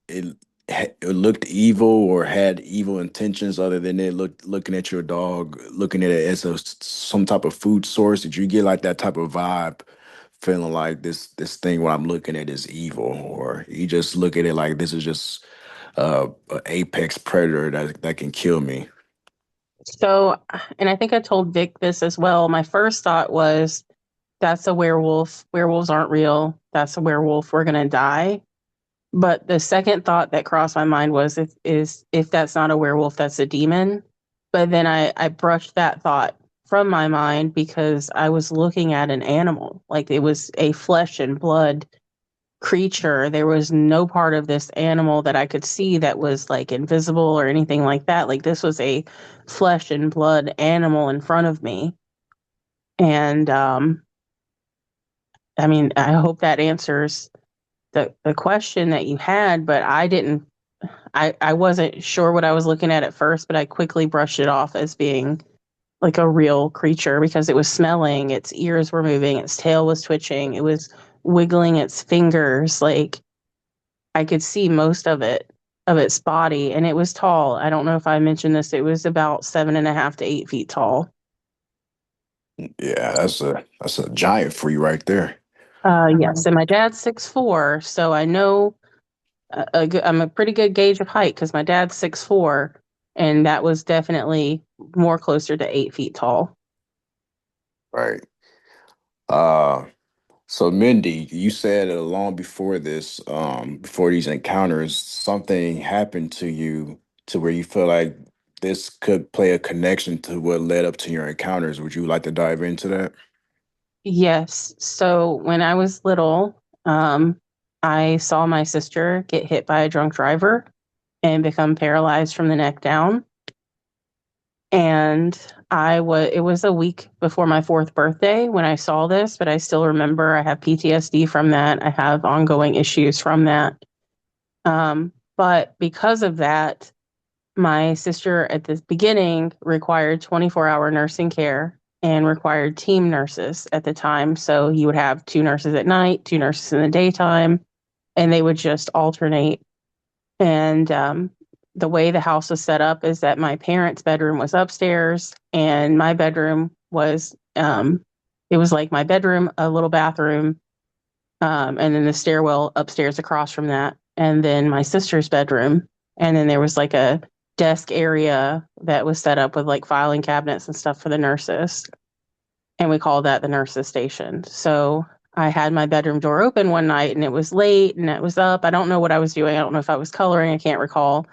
it it looked evil or had evil intentions other than looking at your dog, looking at it as some type of food source? Did you get like that type of vibe, feeling like this thing what I'm looking at is evil, or you just look at it like this is just an apex predator that can kill me? So, and I think I told Vic this as well. My first thought was, that's a werewolf. Werewolves aren't real. That's a werewolf. We're going to die. But the second thought that crossed my mind was, if that's not a werewolf, that's a demon. But then I brushed that thought from my mind because I was looking at an animal. Like it was a flesh and blood creature. There was no part of this animal that I could see that was like invisible or anything like that. Like this was a flesh and blood animal in front of me. And I mean, I hope that answers the question that you had, but I wasn't sure what I was looking at first, but I quickly brushed it off as being like a real creature because it was smelling, its ears were moving, its tail was twitching, it was wiggling its fingers. Like I could see most of its body, and it was tall. I don't know if I mentioned this. It was about 7.5 to 8 feet tall. Yeah, that's a giant for you right there. Yes, and my dad's 6'4", so I know I'm a pretty good gauge of height because my dad's 6'4", and that was definitely more closer to 8 feet tall. Right. Uh, so Mindy, you said long before this, before these encounters, something happened to you to where you feel like this could play a connection to what led up to your encounters. Would you like to dive into that? Yes. So when I was little, um, I saw my sister get hit by a drunk driver and become paralyzed from the neck down. And it was a week before my fourth birthday when I saw this, but I still remember I have PTSD from that. I have ongoing issues from that. But because of that, my sister at the beginning required 24-hour nursing care and required team nurses at the time. So you would have two nurses at night, two nurses in the daytime, and they would just alternate. And the way the house was set up is that my parents' bedroom was upstairs, and my bedroom was it was like my bedroom, a little bathroom, and then the stairwell upstairs across from that, and then my sister's bedroom, and then there was like a desk area that was set up with like filing cabinets and stuff for the nurses, and we called that the nurses station. So I had my bedroom door open one night, and it was late, and it was up. I don't know what I was doing. I don't know if I was coloring. I can't recall,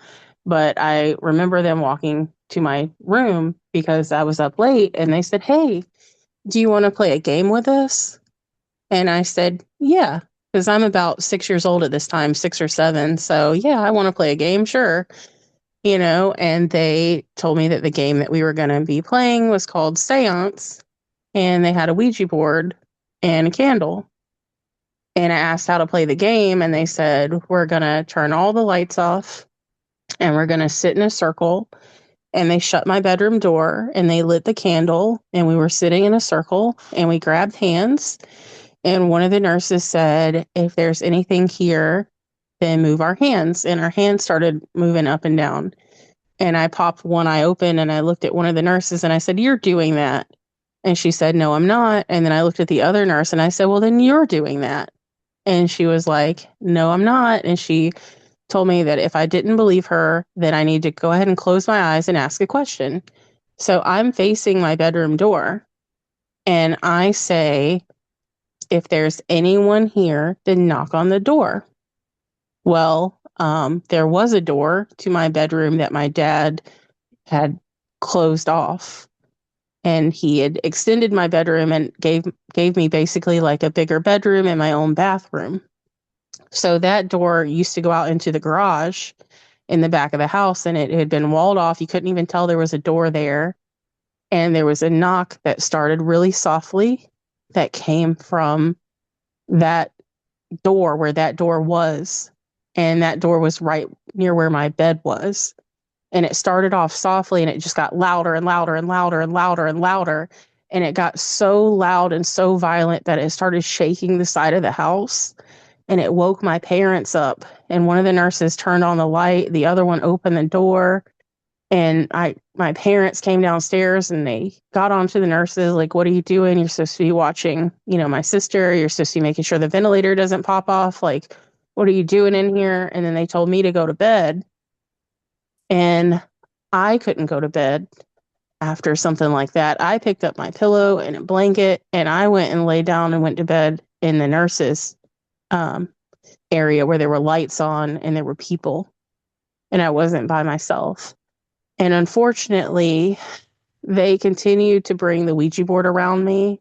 but I remember them walking to my room because I was up late, and they said, "Hey, do you want to play a game with us?" And I said, yeah, because I'm about 6 years old at this time, 6 or 7. So, yeah, I want to play a game, sure. And they told me that the game that we were going to be playing was called Seance, and they had a Ouija board and a candle. And I asked how to play the game, and they said, we're going to turn all the lights off and we're going to sit in a circle. And they shut my bedroom door and they lit the candle, and we were sitting in a circle and we grabbed hands. And one of the nurses said, if there's anything here, then move our hands. And our hands started moving up and down. And I popped one eye open and I looked at one of the nurses and I said, you're doing that. And she said, no, I'm not. And then I looked at the other nurse and I said, well, then you're doing that. And she was like, no, I'm not. And she told me that if I didn't believe her, then I need to go ahead and close my eyes and ask a question. So I'm facing my bedroom door and I say, if there's anyone here, then knock on the door. Well, there was a door to my bedroom that my dad had closed off, and he had extended my bedroom and gave me basically like a bigger bedroom and my own bathroom. So that door used to go out into the garage in the back of the house, and it had been walled off. You couldn't even tell there was a door there. And there was a knock that started really softly that came from that door where that door was. And that door was right near where my bed was. And it started off softly and it just got louder and louder and louder and louder and louder. And it got so loud and so violent that it started shaking the side of the house. And it woke my parents up. And one of the nurses turned on the light, the other one opened the door. And my parents came downstairs and they got onto the nurses, like, what are you doing? You're supposed to be watching, my sister. You're supposed to be making sure the ventilator doesn't pop off. Like, what are you doing in here? And then they told me to go to bed. And I couldn't go to bed after something like that. I picked up my pillow and a blanket and I went and lay down and went to bed in the nurses um, area where there were lights on and there were people. And I wasn't by myself. And unfortunately, they continued to bring the Ouija board around me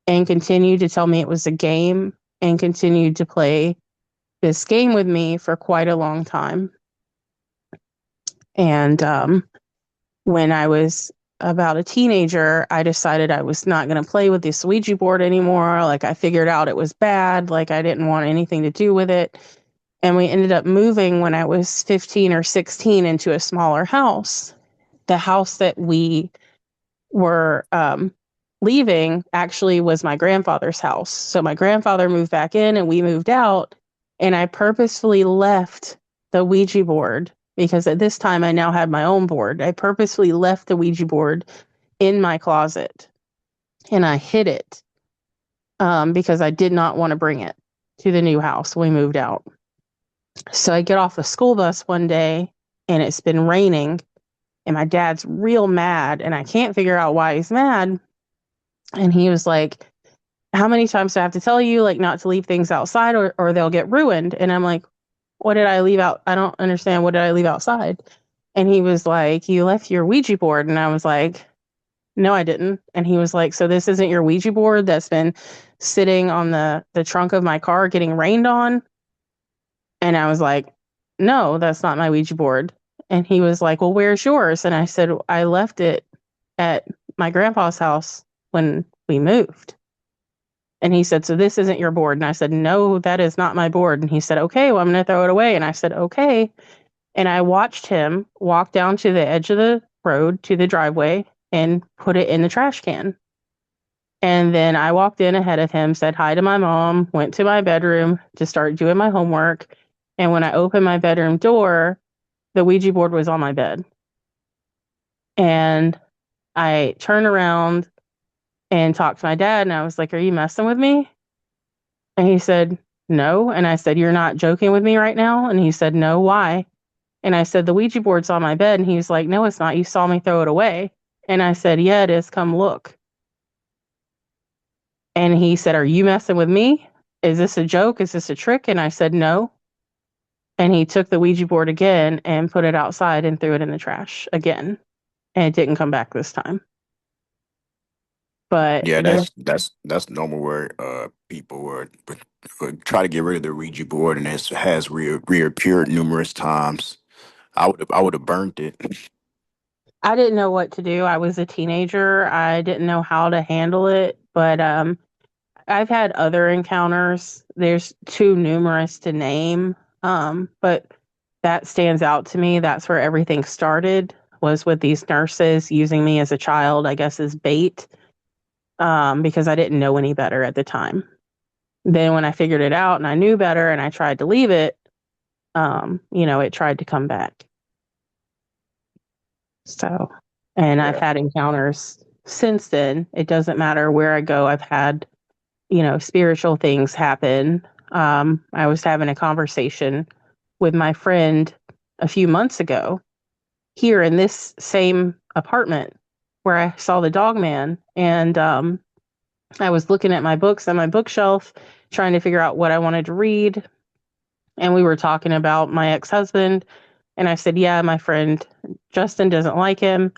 and continued to tell me it was a game and continued to play this game with me for quite a long time. And when I was about a teenager, I decided I was not going to play with this Ouija board anymore. Like, I figured out it was bad. Like, I didn't want anything to do with it. And we ended up moving when I was 15 or 16 into a smaller house. The house that we were leaving actually was my grandfather's house. So my grandfather moved back in and we moved out. And I purposefully left the Ouija board because at this time I now had my own board. I purposefully left the Ouija board in my closet. and I hid it because I did not want to bring it to the new house when we moved out. So I get off the school bus one day and it's been raining and my dad's real mad and I can't figure out why he's mad. And he was like, how many times do I have to tell you like not to leave things outside or they'll get ruined? And I'm like, what did I leave out? I don't understand. What did I leave outside? And he was like, you left your Ouija board. And I was like, no, I didn't. And he was like, so this isn't your Ouija board that's been sitting on the trunk of my car getting rained on? And I was like, no, that's not my Ouija board. And he was like, well, where's yours? And I said, I left it at my grandpa's house when we moved. And he said, so this isn't your board? And I said, no, that is not my board. And he said, okay, well, I'm going to throw it away. And I said, okay. And I watched him walk down to the edge of the road to the driveway and put it in the trash can. And then I walked in ahead of him, said hi to my mom, went to my bedroom to start doing my homework. And when I opened my bedroom door, the Ouija board was on my bed. And I turned around and talked to my dad, and I was like, are you messing with me? And he said, no. And I said, you're not joking with me right now? And he said, no, why? And I said, the Ouija board's on my bed. And he was like, no, it's not. You saw me throw it away. And I said, yeah, it is. Come look. And he said, are you messing with me? Is this a joke? Is this a trick? And I said, no. And he took the Ouija board again and put it outside and threw it in the trash again. And it didn't come back this time. But Yeah, there, that's normal where people would try to get rid of the Ouija board, and it has reappeared numerous times. I would have burnt it. I didn't know what to do. I was a teenager. I didn't know how to handle it. But I've had other encounters. There's too numerous to name. But that stands out to me. That's where everything started, was with these nurses using me as a child, I guess, as bait, because I didn't know any better at the time. Then when I figured it out and I knew better and I tried to leave it, it tried to come back. So, and I've Yeah, had encounters since then. It doesn't matter where I go. I've had, spiritual things happen. I was having a conversation with my friend a few months ago here in this same apartment where I saw the Dogman. And I was looking at my books on my bookshelf, trying to figure out what I wanted to read. And we were talking about my ex husband. And I said, yeah, my friend Justin doesn't like him.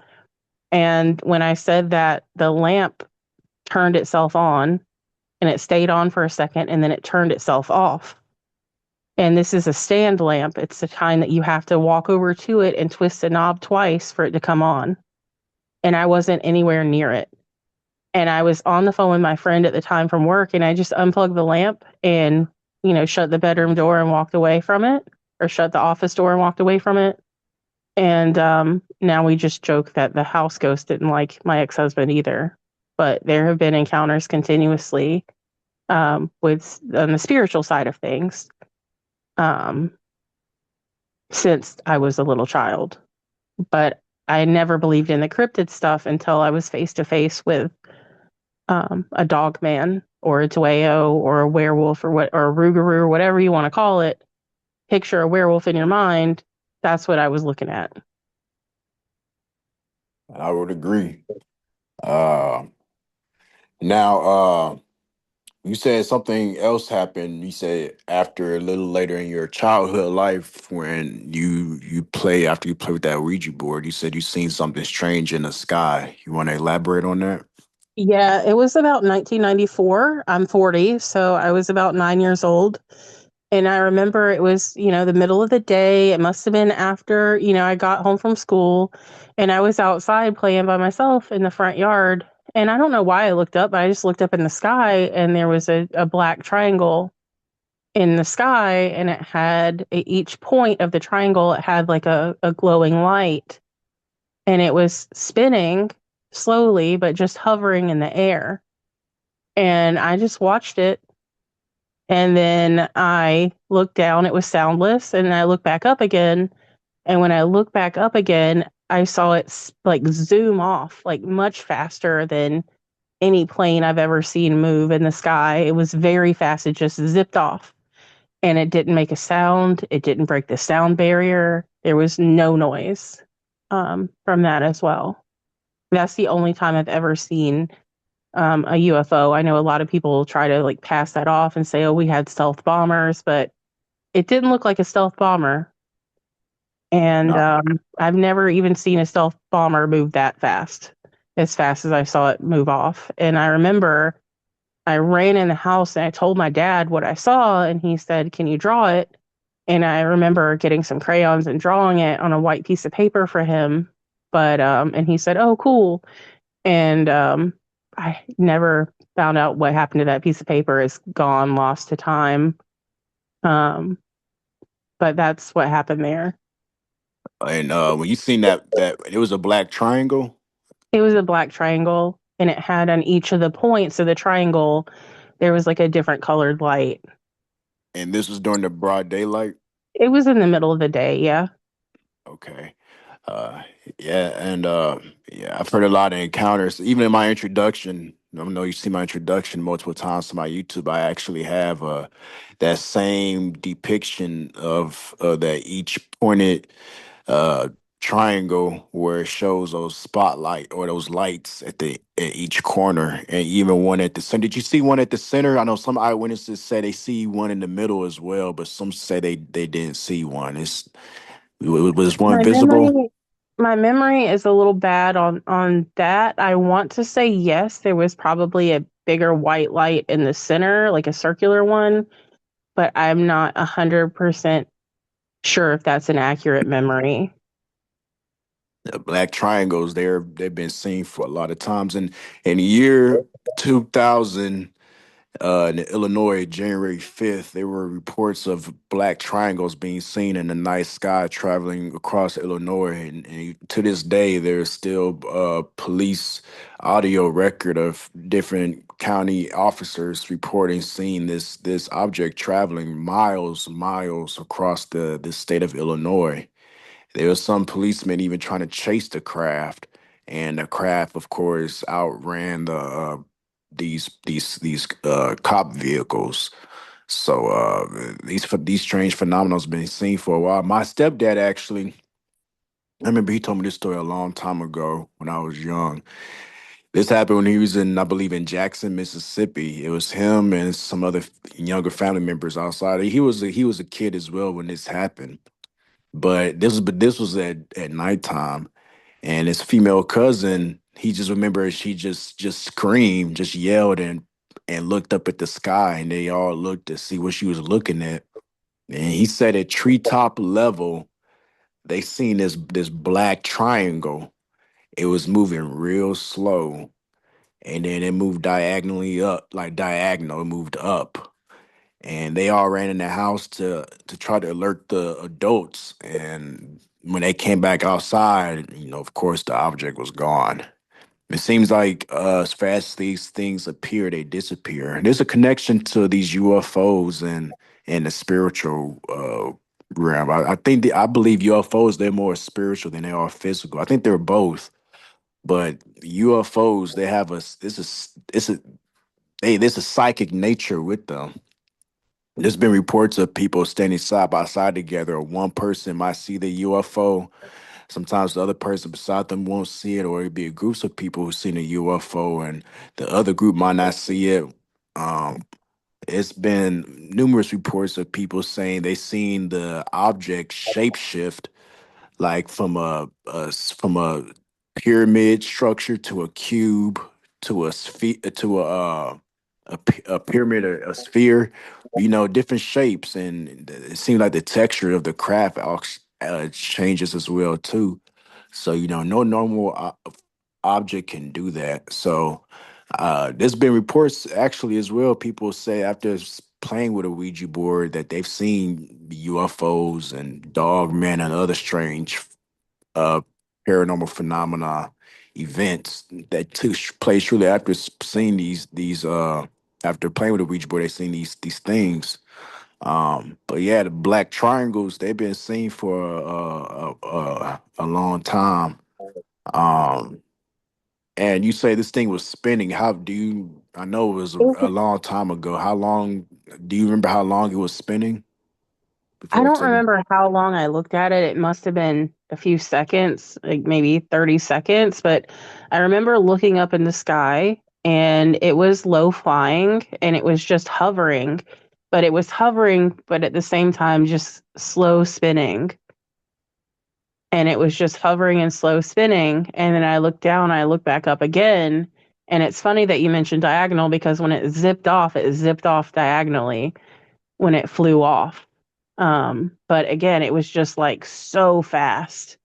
And when I said that, the lamp turned itself on and it stayed on for a second and then it turned itself off. And this is a stand lamp. It's the kind that you have to walk over to it and twist the knob twice for it to come on. And I wasn't anywhere near it. And I was on the phone with my friend at the time from work and I just unplugged the lamp and, shut the bedroom door and walked away from it, or shut the office door and walked away from it. And now we just joke that the house ghost didn't like my ex husband either. But there have been encounters continuously with on the spiritual side of things um, since I was a little child. But I never believed in the cryptid stuff until I was face to face with a dog man or a Dueo or a werewolf or a Rougarou or whatever you want to call it. Picture a werewolf in your mind. That's what I was looking at. I would agree. Uh, now, you said something else happened. You said after a little later in your childhood life, when you play after you play with that Ouija board, you said you seen something strange in the sky. You want to elaborate on that? Yeah, it was about 1994. I'm 40, so I was about 9 years old. And I remember it was, the middle of the day. It must have been after, I got home from school and I was outside playing by myself in the front yard. And I don't know why I looked up, but I just looked up in the sky and there was a black triangle in the sky and it had at each point of the triangle, it had like a glowing light and it was spinning slowly, but just hovering in the air. And I just watched it. And then I looked down, it was soundless. And I looked back up again. And when I looked back up again, I saw it like zoom off, like much faster than any plane I've ever seen move in the sky. It was very fast. It just zipped off and it didn't make a sound. It didn't break the sound barrier. There was no noise from that as well. That's the only time I've ever seen a UFO. I know a lot of people try to like pass that off and say, oh, we had stealth bombers, but it didn't look like a stealth bomber. And No. I've never even seen a stealth bomber move that fast, as fast as I saw it move off. And I remember I ran in the house and I told my dad what I saw, and he said, can you draw it? And I remember getting some crayons and drawing it on a white piece of paper for him. But, and he said, oh, cool. And I never found out what happened to that piece of paper. It's gone, lost to time. Um, but that's what happened there. And when you seen that it was a black triangle, It was a black triangle, and it had on each of the points of the triangle, there was like a different colored light. and this was during the broad daylight. It was in the middle of the day, yeah. Okay. Uh, yeah, and yeah, I've heard a lot of encounters. Even in my introduction, I know you see my introduction multiple times to my YouTube. I actually have that same depiction of that each pointed uh triangle where it shows those spotlight or those lights at each corner, and even one at the center. Did you see one at the center? I know some eyewitnesses say they see one in the middle as well, but some say they didn't see one. Was one My visible? memory my memory is a little bad on that. I want to say yes, there was probably a bigger white light in the center, like a circular one, but I'm not 100% sure if that's an accurate memory. Black triangles, they've been seen for a lot of times. And in the year 2000, in Illinois, January 5th, there were reports of black triangles being seen in the night sky traveling across Illinois. And to this day, there's still police audio record of different county officers reporting seeing this object traveling miles across the state of Illinois. There was some policemen even trying to chase the craft, and the craft, of course, outran these cop vehicles. So these strange phenomena has been seen for a while. My stepdad actually, I remember he told me this story a long time ago when I was young. This happened when he was in, I believe, in Jackson, Mississippi. It was him and some other younger family members outside. He was a kid as well when this happened. But this was at nighttime, and his female cousin, he just remembered she just screamed, just yelled and looked up at the sky, and they all looked to see what she was looking at. And he said at treetop level, they seen this black triangle. It was moving real slow, and then it moved diagonally up, like diagonal, it moved up. And they all ran in the house to try to alert the adults. And when they came back outside, of course, the object was gone. It seems like as fast as these things appear, they disappear. There's a connection to these UFOs and the spiritual realm. I believe UFOs, they're more spiritual than they are physical. I think they're both, but UFOs, they have a there's a psychic nature with them. There's been reports of people standing side by side together. One person might see the UFO. Sometimes the other person beside them won't see it, or it'd be groups of people who've seen a UFO, and the other group might not see it. Um, it's been numerous reports of people saying they seen the object shapeshift, like from a pyramid structure to a cube to a sphere to a pyramid, a sphere, different shapes, and it seems like the texture of the craft changes as well too. So no normal object can do that. So there's been reports actually as well. People say after playing with a Ouija board that they've seen UFOs and Dogman and other strange uh, paranormal phenomena events that took place shortly after seeing these after playing with the Ouija board. They seen these things. But yeah, the black triangles, they've been seen for a long time. Um, And you say this thing was spinning. How do you? I know it was a long time ago. How long? Do you remember how long it was spinning I before it don't took? remember how long I looked at it. It must have been a few seconds, like maybe 30 seconds, but I remember looking up in the sky and it was low flying and it was just hovering, but it was hovering, but at the same time, just slow spinning. And it was just hovering and slow spinning. And then I looked down, I looked back up again. And it's funny that you mentioned diagonal because when it zipped off diagonally when it flew off. But again, it was just like so fast.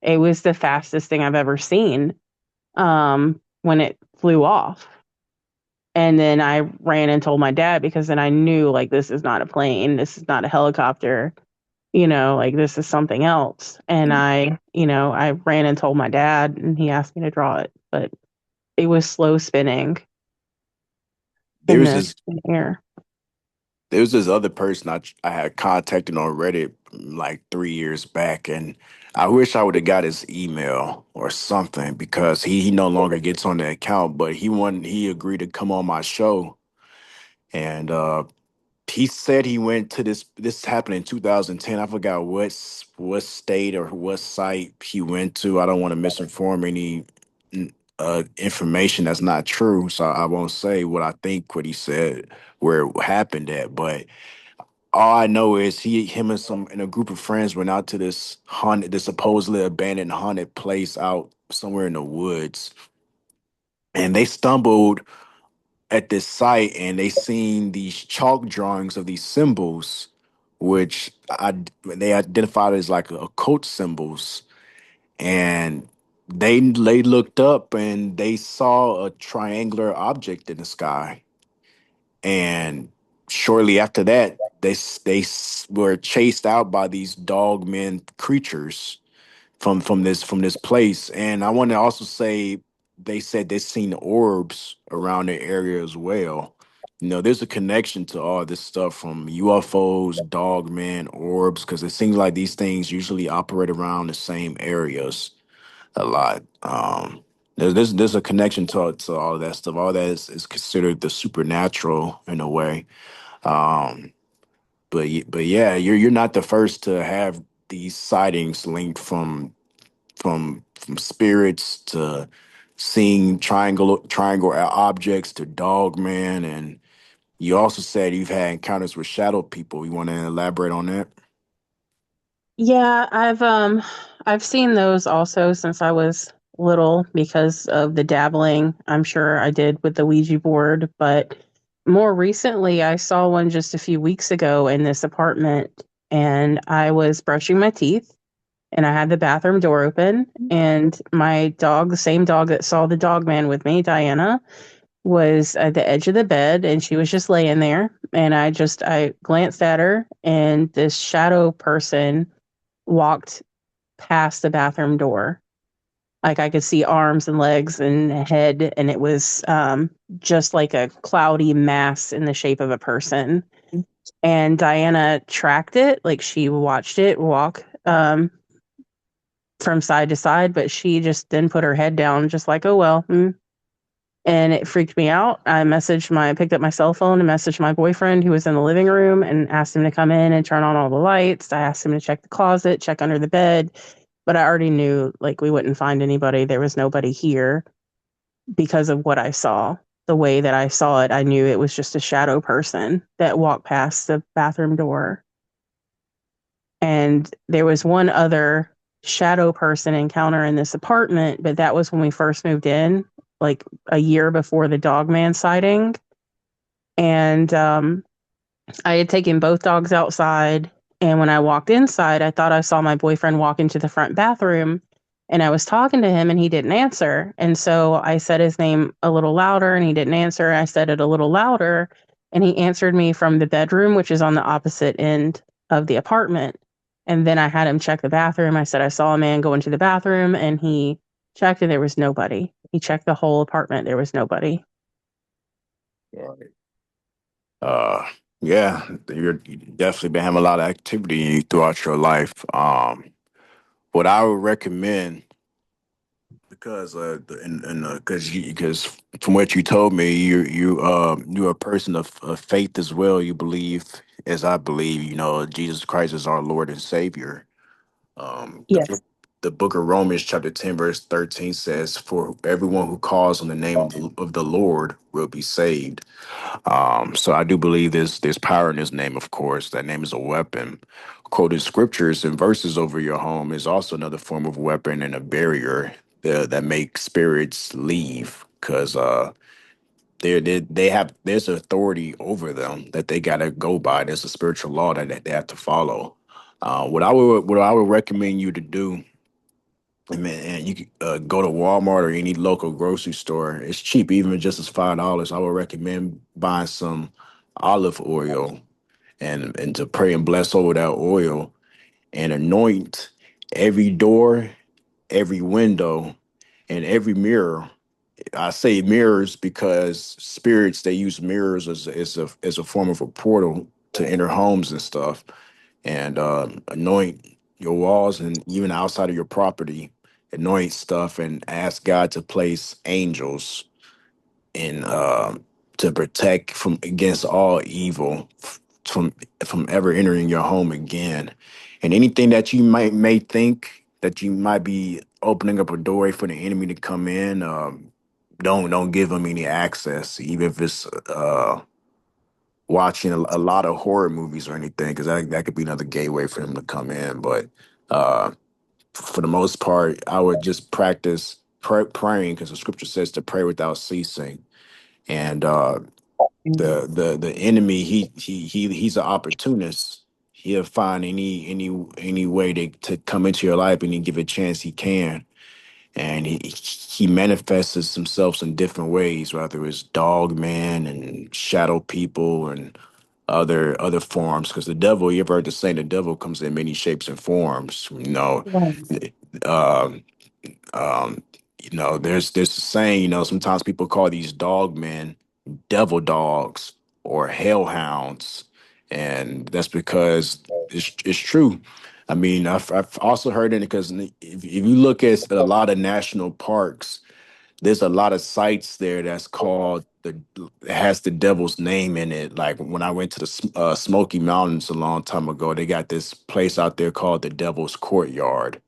It was the fastest thing I've ever seen when it flew off. And then I ran and told my dad because then I knew like this is not a plane, this is not a helicopter, like this is something else. And I ran and told my dad and he asked me to draw it, but it was slow spinning in There's the this air. there's this other person I had contacted on Reddit like 3 years back, and I wish I would have got his email or something because he no longer gets on the account, but he agreed to come on my show. And he said he went to this happened in 2010. I forgot what state or what site he went to. I don't want to misinform any information that's not true, so I won't say what he said where it happened at. But all I know is him and a group of friends went out to this supposedly abandoned haunted place out somewhere in the woods, and they stumbled at this site and they seen these chalk drawings of these symbols, which they identified as like occult symbols. And they looked up and they saw a triangular object in the sky. And shortly after that, were chased out by these dogmen creatures from this place. And I want to also say they said they've seen orbs around the area as well. There's a connection to all this stuff from UFOs, dogmen, orbs, because it seems like these things usually operate around the same areas a lot. There's a connection to all of that stuff. All that is considered the supernatural in a way. Um, but yeah, you're not the first to have these sightings linked from spirits to seeing triangle objects to dog man. And you also said you've had encounters with shadow people. You want to elaborate on that? Yeah, I've seen those also since I was little because of the dabbling I'm sure I did with the Ouija board, but more recently I saw one just a few weeks ago in this apartment and I was brushing my teeth and I had the bathroom door open and my dog, the same dog that saw the dog man with me, Diana, was at the edge of the bed and she was just laying there and I glanced at her and this shadow person walked past the bathroom door. Like I could see arms and legs and a head, and it was just like a cloudy mass in the shape of a person. And Diana tracked it, like she watched it walk from side to side, but she just then put her head down, just like, oh well. And it freaked me out. I picked up my cell phone and messaged my boyfriend who was in the living room and asked him to come in and turn on all the lights. I asked him to check the closet, check under the bed, but I already knew like we wouldn't find anybody. There was nobody here because of what I saw. The way that I saw it, I knew it was just a shadow person that walked past the bathroom door. And there was one other shadow person encounter in this apartment, but that was when we first moved in, like a year before the dogman sighting. And I had taken both dogs outside. And when I walked inside, I thought I saw my boyfriend walk into the front bathroom. And I was talking to him and he didn't answer. And so I said his name a little louder and he didn't answer. I said it a little louder and he answered me from the bedroom, which is on the opposite end of the apartment. And then I had him check the bathroom. I said, I saw a man go into the bathroom and he checked and there was nobody. He checked the whole apartment. There was nobody. Right. Uh, yeah, you definitely been having a lot of activity throughout your life. What I would recommend, Because because from what you told me, you're a person of faith as well. You believe, as I believe, Jesus Christ is our Lord and Savior. Um, the Yes. book, the book of Romans chapter 10 verse 13 says, "For everyone who calls on the name of the Lord will be saved." So I do believe there's power in his name, of course. That name is a weapon. Quoting scriptures and verses over your home is also another form of weapon and a barrier that makes spirits leave. Because they have there's authority over them that they gotta go by. There's a spiritual law that they have to follow. What I would recommend you to do, and you can go to Walmart or any local grocery store. It's cheap, even just as $5. I would recommend buying some olive oil and to pray and bless over that oil and anoint every door, every window, and every mirror. I say mirrors because spirits they use mirrors as a form of a portal to enter homes and stuff, and anoint your walls and even outside of your property. Anoint stuff and ask God to place angels in to protect from against all evil from ever entering your home again, and anything that you may think that you might be opening up a doorway for the enemy to come in. Don't give them any access, even if it's watching a lot of horror movies or anything, because that could be another gateway for him to come in. But uh, for the most part, I would just practice praying because the scripture says to pray without ceasing. And the enemy, he's an opportunist. He'll find any way to come into your life, and he give a chance he can. And he manifests himself in different ways, whether it's dog man and shadow people and other forms. Because the devil, you ever heard the saying, the devil comes in many shapes and forms. Right. Um, um, there's a saying. Sometimes people call these dog men devil dogs or hellhounds, and that's because it's true. I mean, I've also heard it because if you look at a lot of national parks, there's a lot of sites there that's called has the devil's name in it. Like when I went to the Smoky Mountains a long time ago, they got this place out there called the Devil's Courtyard,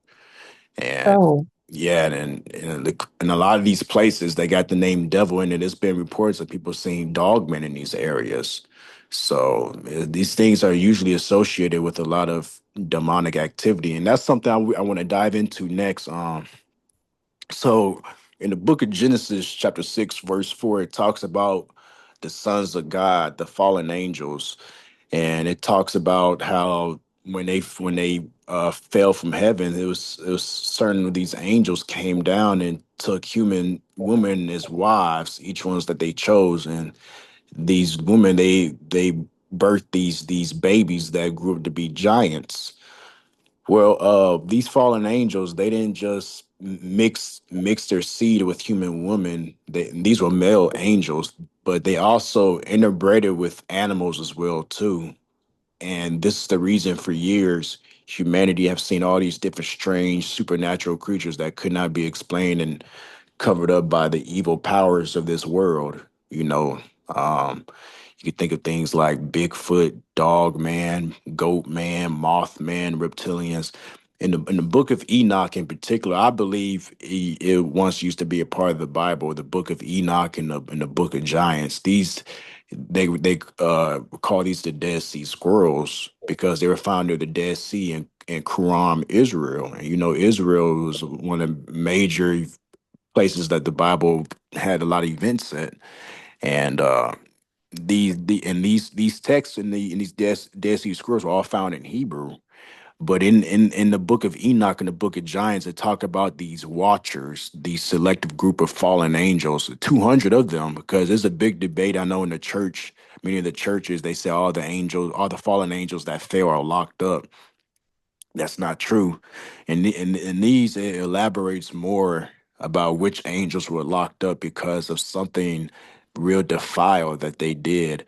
and Oh, yeah, and a lot of these places they got the name devil in it. There's been reports of people seeing dogmen in these areas. So these things are usually associated with a lot of demonic activity, and that's something I want to dive into next. So in the book of Genesis, chapter 6, verse 4, it talks about the sons of God, the fallen angels, and it talks about how when they fell from heaven, it was certain of these angels came down and took human women as wives, each ones that they chose, and these women they birthed these babies that grew up to be giants. Well, these fallen angels, they didn't just mix their seed with human women. These were male angels, but they also interbreded with animals as well too. And this is the reason for years humanity have seen all these different strange supernatural creatures that could not be explained and covered up by the evil powers of this world. Um, you could think of things like Bigfoot, Dog Man, Goat Man, Mothman, reptilians. In the book of Enoch, in particular, I believe it once used to be a part of the Bible. The book of Enoch and the book of Giants. They call these the Dead Sea Squirrels because they were found near the Dead Sea in Qumran, Israel. And Israel was one of the major places that the Bible had a lot of events at, and these texts in these Dead Sea Scrolls were all found in Hebrew. But in the book of Enoch and the book of Giants, it talk about these watchers, these selective group of fallen angels, 200 of them, because there's a big debate I know in the church. Many of the churches they say all the fallen angels that fail are locked up. That's not true. And these it elaborates more about which angels were locked up because of something real defiled that they did.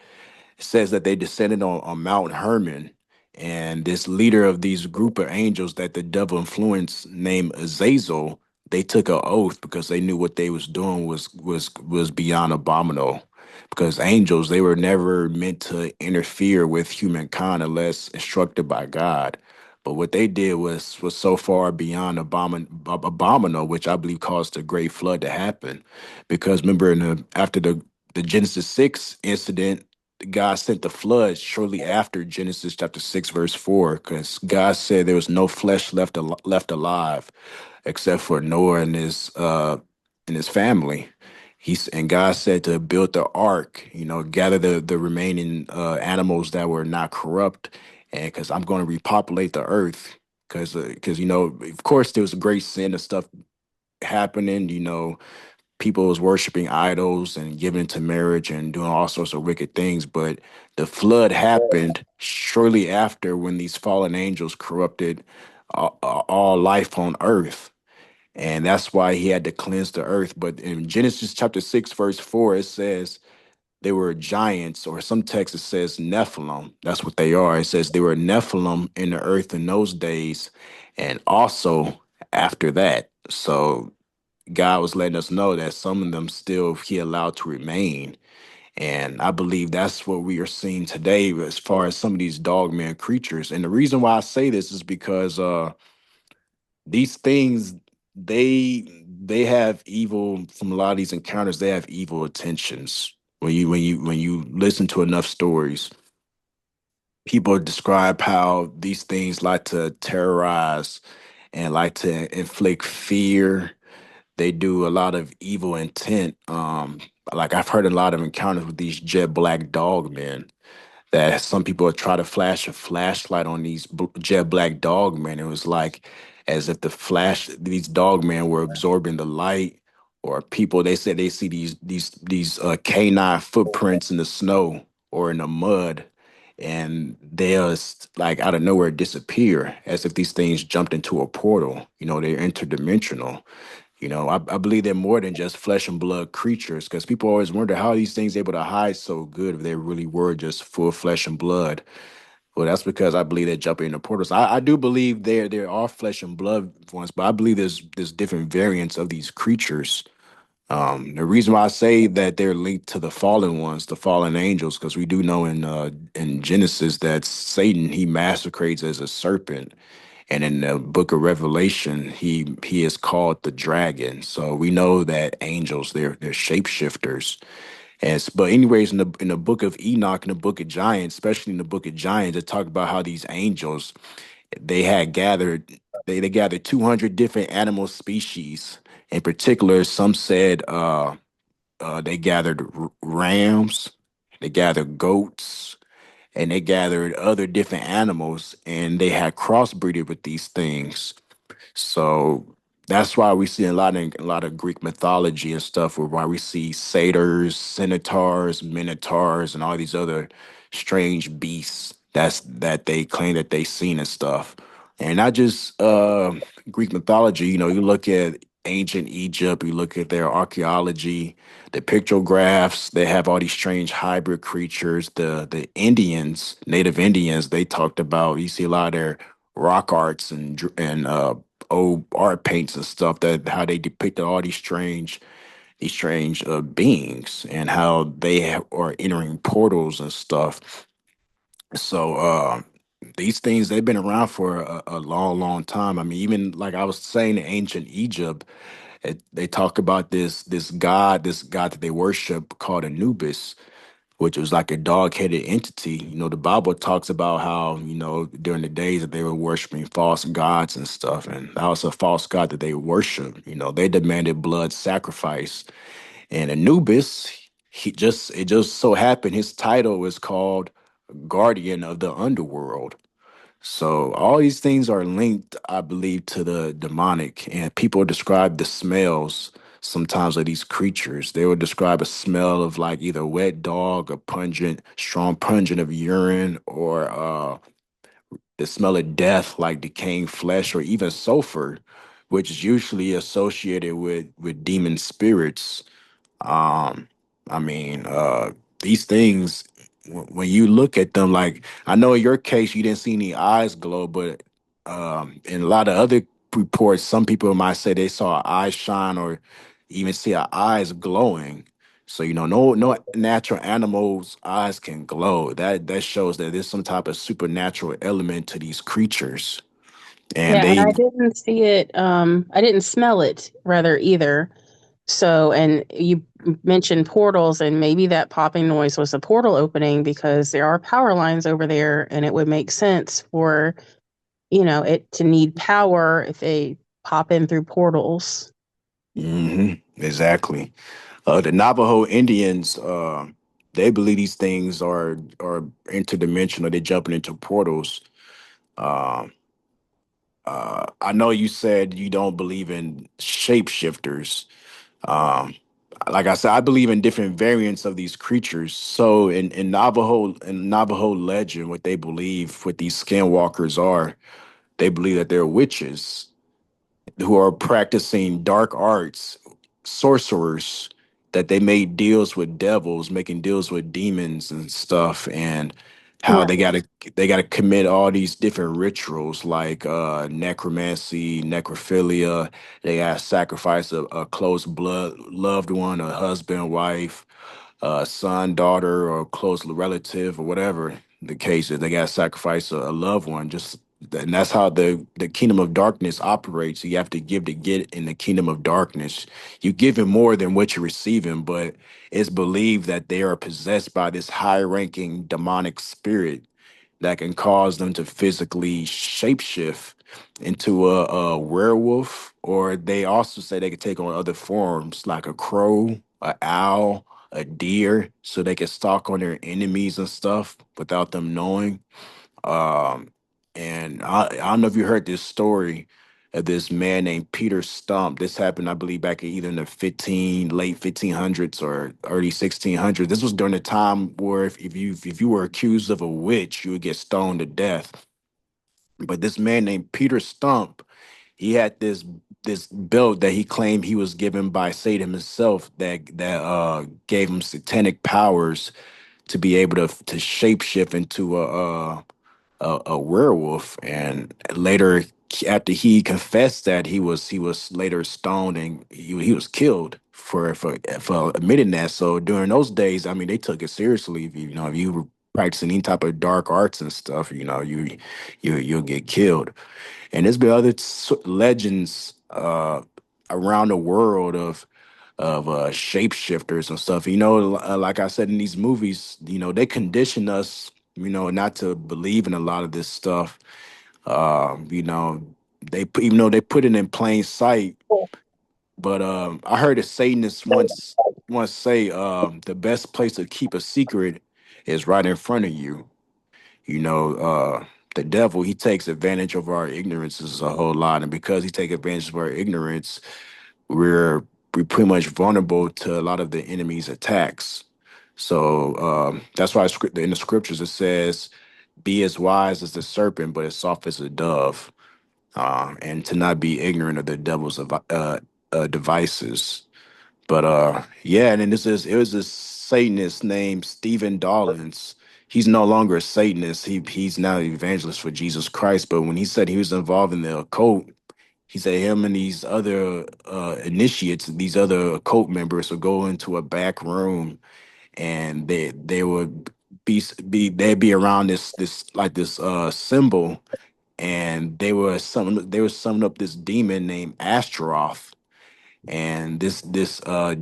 It says that they descended on Mount Hermon, and this leader of these group of angels that the devil influenced named Azazel, they took an oath because they knew what they was doing was beyond abominable. Because angels, they were never meant to interfere with humankind unless instructed by God. But what they did was so far beyond abominable, which I believe caused the great flood to happen. Because remember, after the Genesis 6 incident, God sent the flood shortly after Genesis chapter 6 verse 4, because God said there was no flesh left alive except for Noah and his family. And God said to build the ark, gather the remaining animals that were not corrupt, and because I'm going to repopulate the earth. Because of course there was a great sin and stuff happening. People was worshiping idols and giving into marriage and doing all sorts of wicked things. But the flood happened shortly after, when these fallen angels corrupted all life on earth, and that's why he had to cleanse the earth. But in Genesis chapter 6, verse 4, it says they were giants, or some text it says Nephilim. That's what they are. It says they were Nephilim in the earth in those days, and also after that. So God was letting us know that some of them still he allowed to remain. And I believe that's what we are seeing today as far as some of these dogman creatures. And the reason why I say this is because these things, they have evil. From a lot of these encounters, they have evil intentions. When you listen to enough stories, people describe how these things like to terrorize and like to inflict fear. They do a lot of evil intent. Like I've heard a lot of encounters with these jet black dog men, that some people try to flash a flashlight on these jet black dog men. It was like as if these dog men were absorbing the light, or people, they said they see these canine footprints in the snow or in the mud, and they'll like out of nowhere disappear, as if these things jumped into a portal. They're interdimensional. I believe they're more than just flesh and blood creatures, because people always wonder how are these things able to hide so good if they really were just full flesh and blood. Well, that's because I believe they're jumping into portals. I do believe there are flesh and blood ones, but I believe there's different variants of these creatures. The reason why I say that they're linked to the fallen ones, the fallen angels, because we do know in Genesis that Satan, he masquerades as a serpent, and in the book of Revelation, he is called the dragon. So we know that angels, they're shapeshifters. But anyways, in the book of Enoch, in the book of Giants, especially in the book of Giants, it talk about how these angels, they had gathered they gathered 200 different animal species. In particular, some said they gathered rams, they gathered goats, and they gathered other different animals, and they had crossbreeded with these things. So that's why we see a lot of Greek mythology and stuff, where why we see satyrs, centaurs, minotaurs, and all these other strange beasts that they claim that they seen and stuff. And not just Greek mythology. You look at ancient Egypt, you look at their archaeology, the pictographs. They have all these strange hybrid creatures. The Indians, native Indians, they talked about. You see a lot of their rock arts and old art paints and stuff, that how they depicted all these strange beings, and how they are entering portals and stuff. So these things, they've been around for a long, long time. I mean, even like I was saying, in ancient Egypt, they talk about this god that they worship called Anubis, which was like a dog-headed entity. The Bible talks about how, during the days that they were worshiping false gods and stuff, and that was a false god that they worshiped. They demanded blood sacrifice. And Anubis, it just so happened his title was called Guardian of the Underworld. So all these things are linked, I believe, to the demonic, and people describe the smells sometimes of these creatures. They would describe a smell of like either wet dog, or strong pungent of urine, or the smell of death, like decaying flesh, or even sulfur, which is usually associated with demon spirits. um, I mean, these things, when you look at them, like I know in your case you didn't see any eyes glow, but in a lot of other reports, some people might say they saw an eye shine or even see our eyes glowing. So no natural animal's eyes can glow. That shows that there's some type of supernatural element to these creatures, and Yeah, and they. I didn't see it, I didn't smell it rather either. So, and you mentioned portals, and maybe that popping noise was a portal opening because there are power lines over there, and it would make sense for, it to need power if they pop in through portals. Exactly. The Navajo Indians, they believe these things are interdimensional. They're jumping into portals. Um, I know you said you don't believe in shapeshifters. Um, like I said, I believe in different variants of these creatures. So in Navajo legend, what they believe, what these skinwalkers are, they believe that they're witches who are practicing dark arts, sorcerers, that they made deals with devils, making deals with demons and stuff, and how Right. they gotta commit all these different rituals like necromancy, necrophilia. They gotta sacrifice a close blood loved one, a husband, wife, son, daughter, or close relative, or whatever the case is. They got to sacrifice a loved one. And that's how the kingdom of darkness operates. You have to give to get in the kingdom of darkness. You give him more than what you're receiving, but it's believed that they are possessed by this high-ranking demonic spirit that can cause them to physically shapeshift into a werewolf, or they also say they could take on other forms like a crow, a owl, a deer, so they can stalk on their enemies and stuff without them knowing. Um, and I don't know if you heard this story of this man named Peter Stump. This happened, I believe, back in either in the late 1500s or early 1600s. This was during the time where if you were accused of a witch, you would get stoned to death. But this man named Peter Stump, he had this belt that he claimed he was given by Satan himself that gave him satanic powers to be able to shapeshift into a werewolf. And later, after he confessed that, he was later stoned and he was killed for admitting that. So during those days, I mean, they took it seriously. If you were practicing any type of dark arts and stuff, you'll get killed. And there's been other legends around the world of shapeshifters and stuff. Like I said in these movies, they condition us, not to believe in a lot of this stuff. You know, even though they put it in plain sight. But I heard a Satanist once say the best place to keep a secret is right in front of you. You know, the devil, he takes advantage of our ignorances a whole lot, and because he takes advantage of our ignorance, we're we're pretty much vulnerable to a lot of the enemy's attacks. So that's why in the scriptures it says, "Be as wise as the serpent, but as soft as a dove," and to not be ignorant of the devil's devices. But yeah, and then it was this Satanist named Stephen Dollins. He's no longer a Satanist. He's now an evangelist for Jesus Christ. But when he said he was involved in the occult, he said him and these other initiates, these other occult members would go into a back room and they would they'd be around this symbol, and they were summing up this demon named Astaroth, and this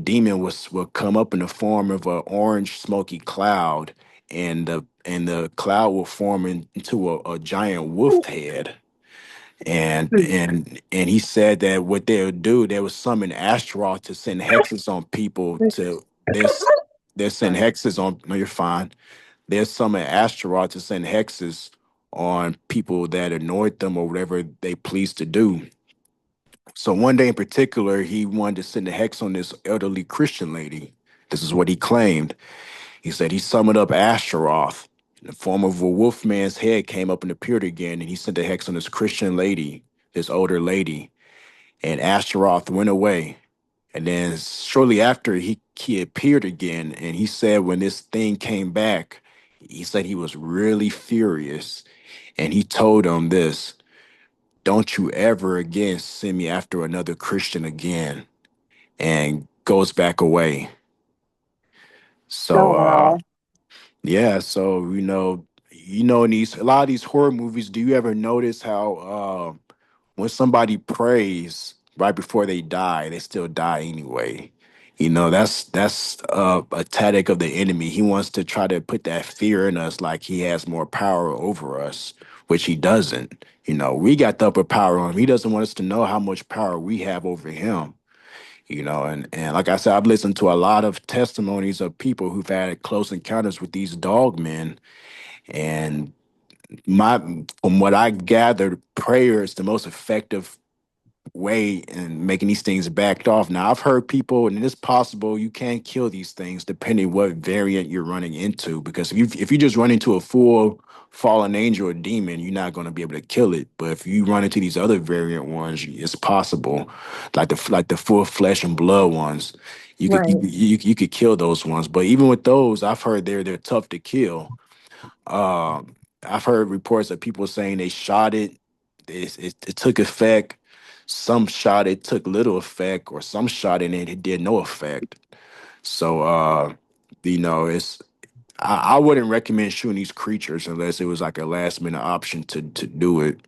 demon would come up in the form of an orange smoky cloud, and the cloud will form into a giant wolf head. And he said that what they would do, they would summon Astaroth to send hexes on people. To this They send Sorry. hexes on, no, you're fine. They summon Astaroth to send hexes on people that annoyed them or whatever they pleased to do. So one day in particular, he wanted to send a hex on this elderly Christian lady. This is what he claimed. He said he summoned up Astaroth. In the form of a wolf man's head came up and appeared again, and he sent a hex on this Christian lady, this older lady. And Astaroth went away. And then shortly after, he appeared again, and he said when this thing came back, he said he was really furious, and he told him this. don't you ever again send me after another Christian again, and goes back away. Oh So wow. yeah, so in these a lot of these horror movies, do you ever notice how when somebody prays right before they die, they still die anyway? That's a tactic of the enemy. He wants to try to put that fear in us, like he has more power over us, which he doesn't. We got the upper power on him. He doesn't want us to know how much power we have over him. And like I said, I've listened to a lot of testimonies of people who've had close encounters with these dog men, and my from what I gathered, prayer is the most effective way in making these things backed off. Now, I've heard people, and it is possible you can kill these things depending what variant you're running into. Because if you just run into a full fallen angel or demon, you're not going to be able to kill it. But if you run into these other variant ones, it's possible, like the full flesh and blood ones. You could you, Right. you you could kill those ones. But even with those, I've heard they're tough to kill. I've heard reports of people saying they shot it, it took effect. Some shot it took little effect, or some shot it and it did no effect. So, it's I wouldn't recommend shooting these creatures unless it was like a last minute option to do it.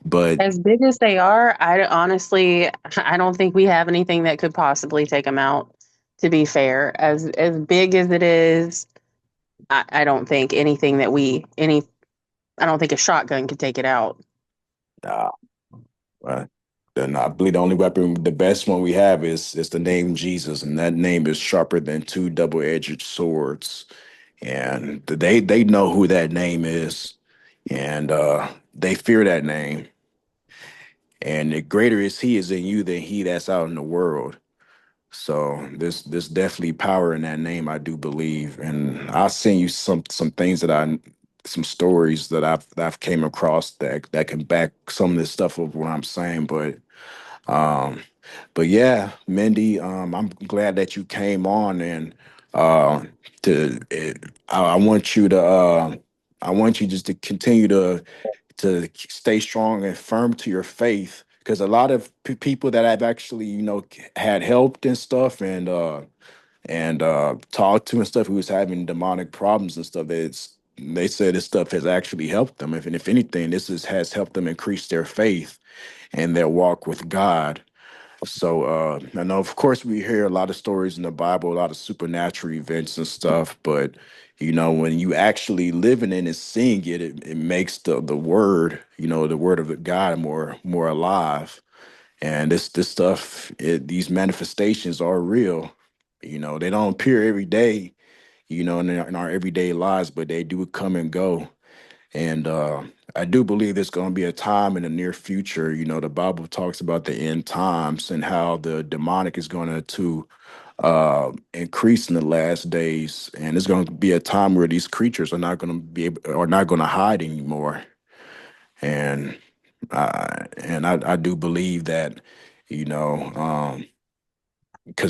But As big as they are, honestly, I don't think we have anything that could possibly take them out. To be fair, as big as it is, I don't think anything that we any. I don't think a shotgun could take it out. uh, uh, then I believe the only weapon, the best one we have is the name Jesus, and that name is sharper than two double-edged swords. And they know who that name is, and they fear that name. And the greater is He is in you than he that's out in the world. So there's definitely power in that name, I do believe. And I'll send you some things some stories that I've came across that can back some of this stuff of what I'm saying. Um, but yeah, Mindy, I'm glad that you came on, and uh, I want you to I want you just to continue to stay strong and firm to your faith, because a lot of people that I've actually had helped and stuff, and talked to and stuff, who was having demonic problems and stuff, they said this stuff has actually helped them. If anything, has helped them increase their faith and their walk with God. So I know, of course, we hear a lot of stories in the Bible, a lot of supernatural events and stuff, but when you actually living in and seeing it, it makes the word, the word of the God more alive. And this stuff, these manifestations are real. They don't appear every day, in our everyday lives, but they do come and go. And I do believe there's going to be a time in the near future. The Bible talks about the end times and how the demonic is going to increase in the last days, and it's going to be a time where these creatures are not going to hide anymore. And I do believe that, because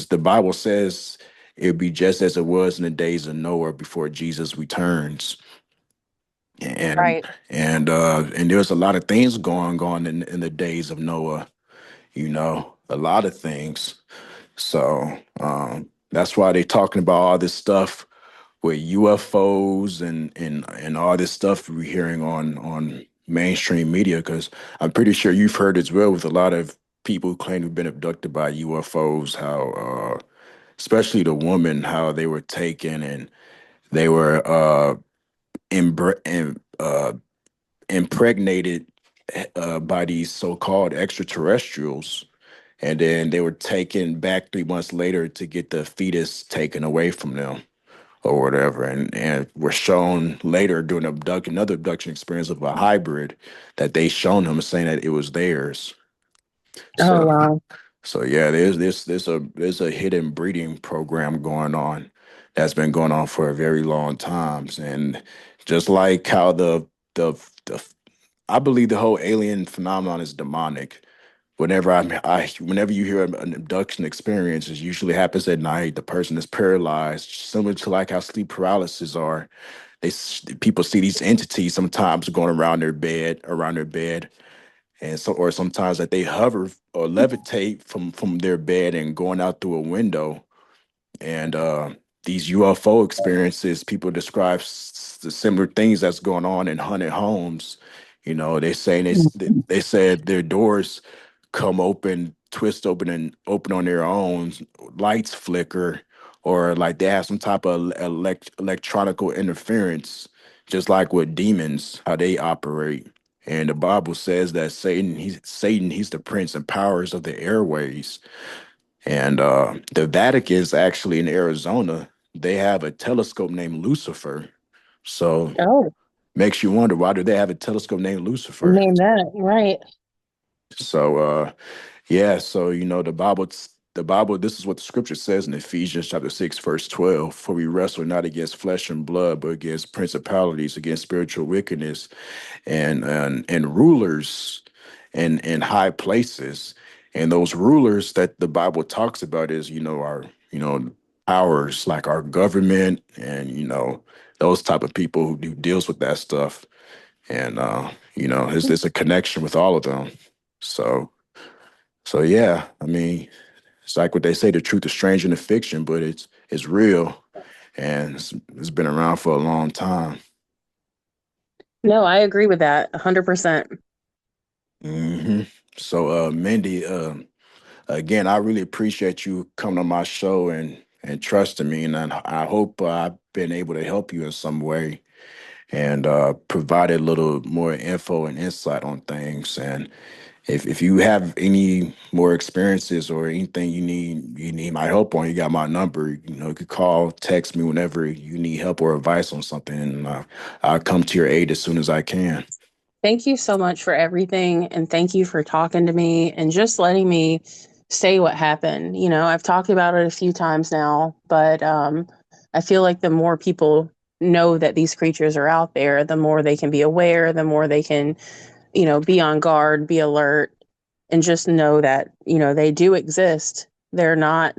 the Bible says it'll be just as it was in the days of Noah before Jesus returns. and Right. and there's a lot of things going on in the days of Noah, a lot of things. So that's why they're talking about all this stuff with UFOs and all this stuff we're hearing on mainstream media, because I'm pretty sure you've heard as well, with a lot of people who claim to have been abducted by UFOs, how especially the woman, how they were taken and they were imbr- in, impregnated by these so-called extraterrestrials, and then they were taken back 3 months later to get the fetus taken away from them or whatever, and were shown later during another abduction experience of a hybrid that they shown them, saying that it was theirs. Oh So wow. so yeah, there's a hidden breeding program going on that's been going on for a very long time. And just like how the I believe the whole alien phenomenon is demonic. Whenever you hear an abduction experience, it usually happens at night. The person is paralyzed, similar to like how sleep paralysis are. People see these entities sometimes going around their bed, and so or sometimes that they hover or levitate from their bed and going out through a window. And these UFO experiences, people describe the similar things that's going on in haunted homes. You know, they say they said their doors come open, twist open, and open on their own. Lights flicker, or like they have some type of electronical interference, just like with demons, how they operate. And the Bible says that Satan, he's the prince and powers of the airways. And the Vatican is actually in Arizona. They have a telescope named Lucifer. So Oh, makes you wonder, why do they have a telescope named Lucifer? name that. Right. So yeah, so the Bible, this is what the scripture says in Ephesians chapter 6, verse 12. For we wrestle not against flesh and blood, but against principalities, against spiritual wickedness and rulers and high places. And those rulers that the Bible talks about is, our, powers like our government and, those type of people who do deals with that stuff. And there's a connection with all of them. So yeah, I mean, it's like what they say, the truth is stranger than fiction, but it's real and it's been around for a long time. No, I agree with that 100%. hmm So Mindy, again, I really appreciate you coming on my show and trusting me, and I hope I've been able to help you in some way and provide a little more info and insight on things. And if you have any more experiences or anything you need my help on, you got my number. You could call, text me whenever you need help or advice on something, and I'll come to your aid as soon as I can. Thank you so much for everything. And thank you for talking to me and just letting me say what happened. I've talked about it a few times now, but I feel like the more people know that these creatures are out there, the more they can be aware, the more they can, be on guard, be alert, and just know that, they do exist. They're not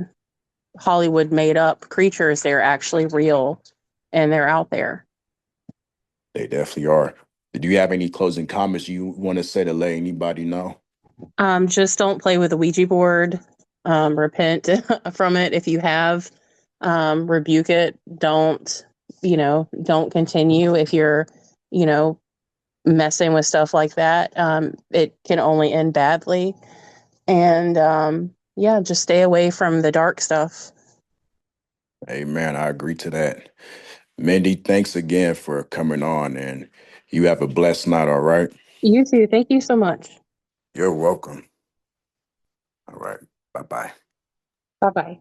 Hollywood made up creatures, they're actually real and they're out there. They definitely are. Do you have any closing comments you want to say to let anybody know? Just don't play with a Ouija board. Repent from it if you have. Rebuke it. Don't continue if you're, you know, messing with stuff like that. It can only end badly. And yeah, just stay away from the dark stuff. Amen. I agree to that. Mindy, thanks again for coming on, and you have a blessed night, all right? You too. Thank you so much. You're welcome. All right. Bye bye. Bye bye.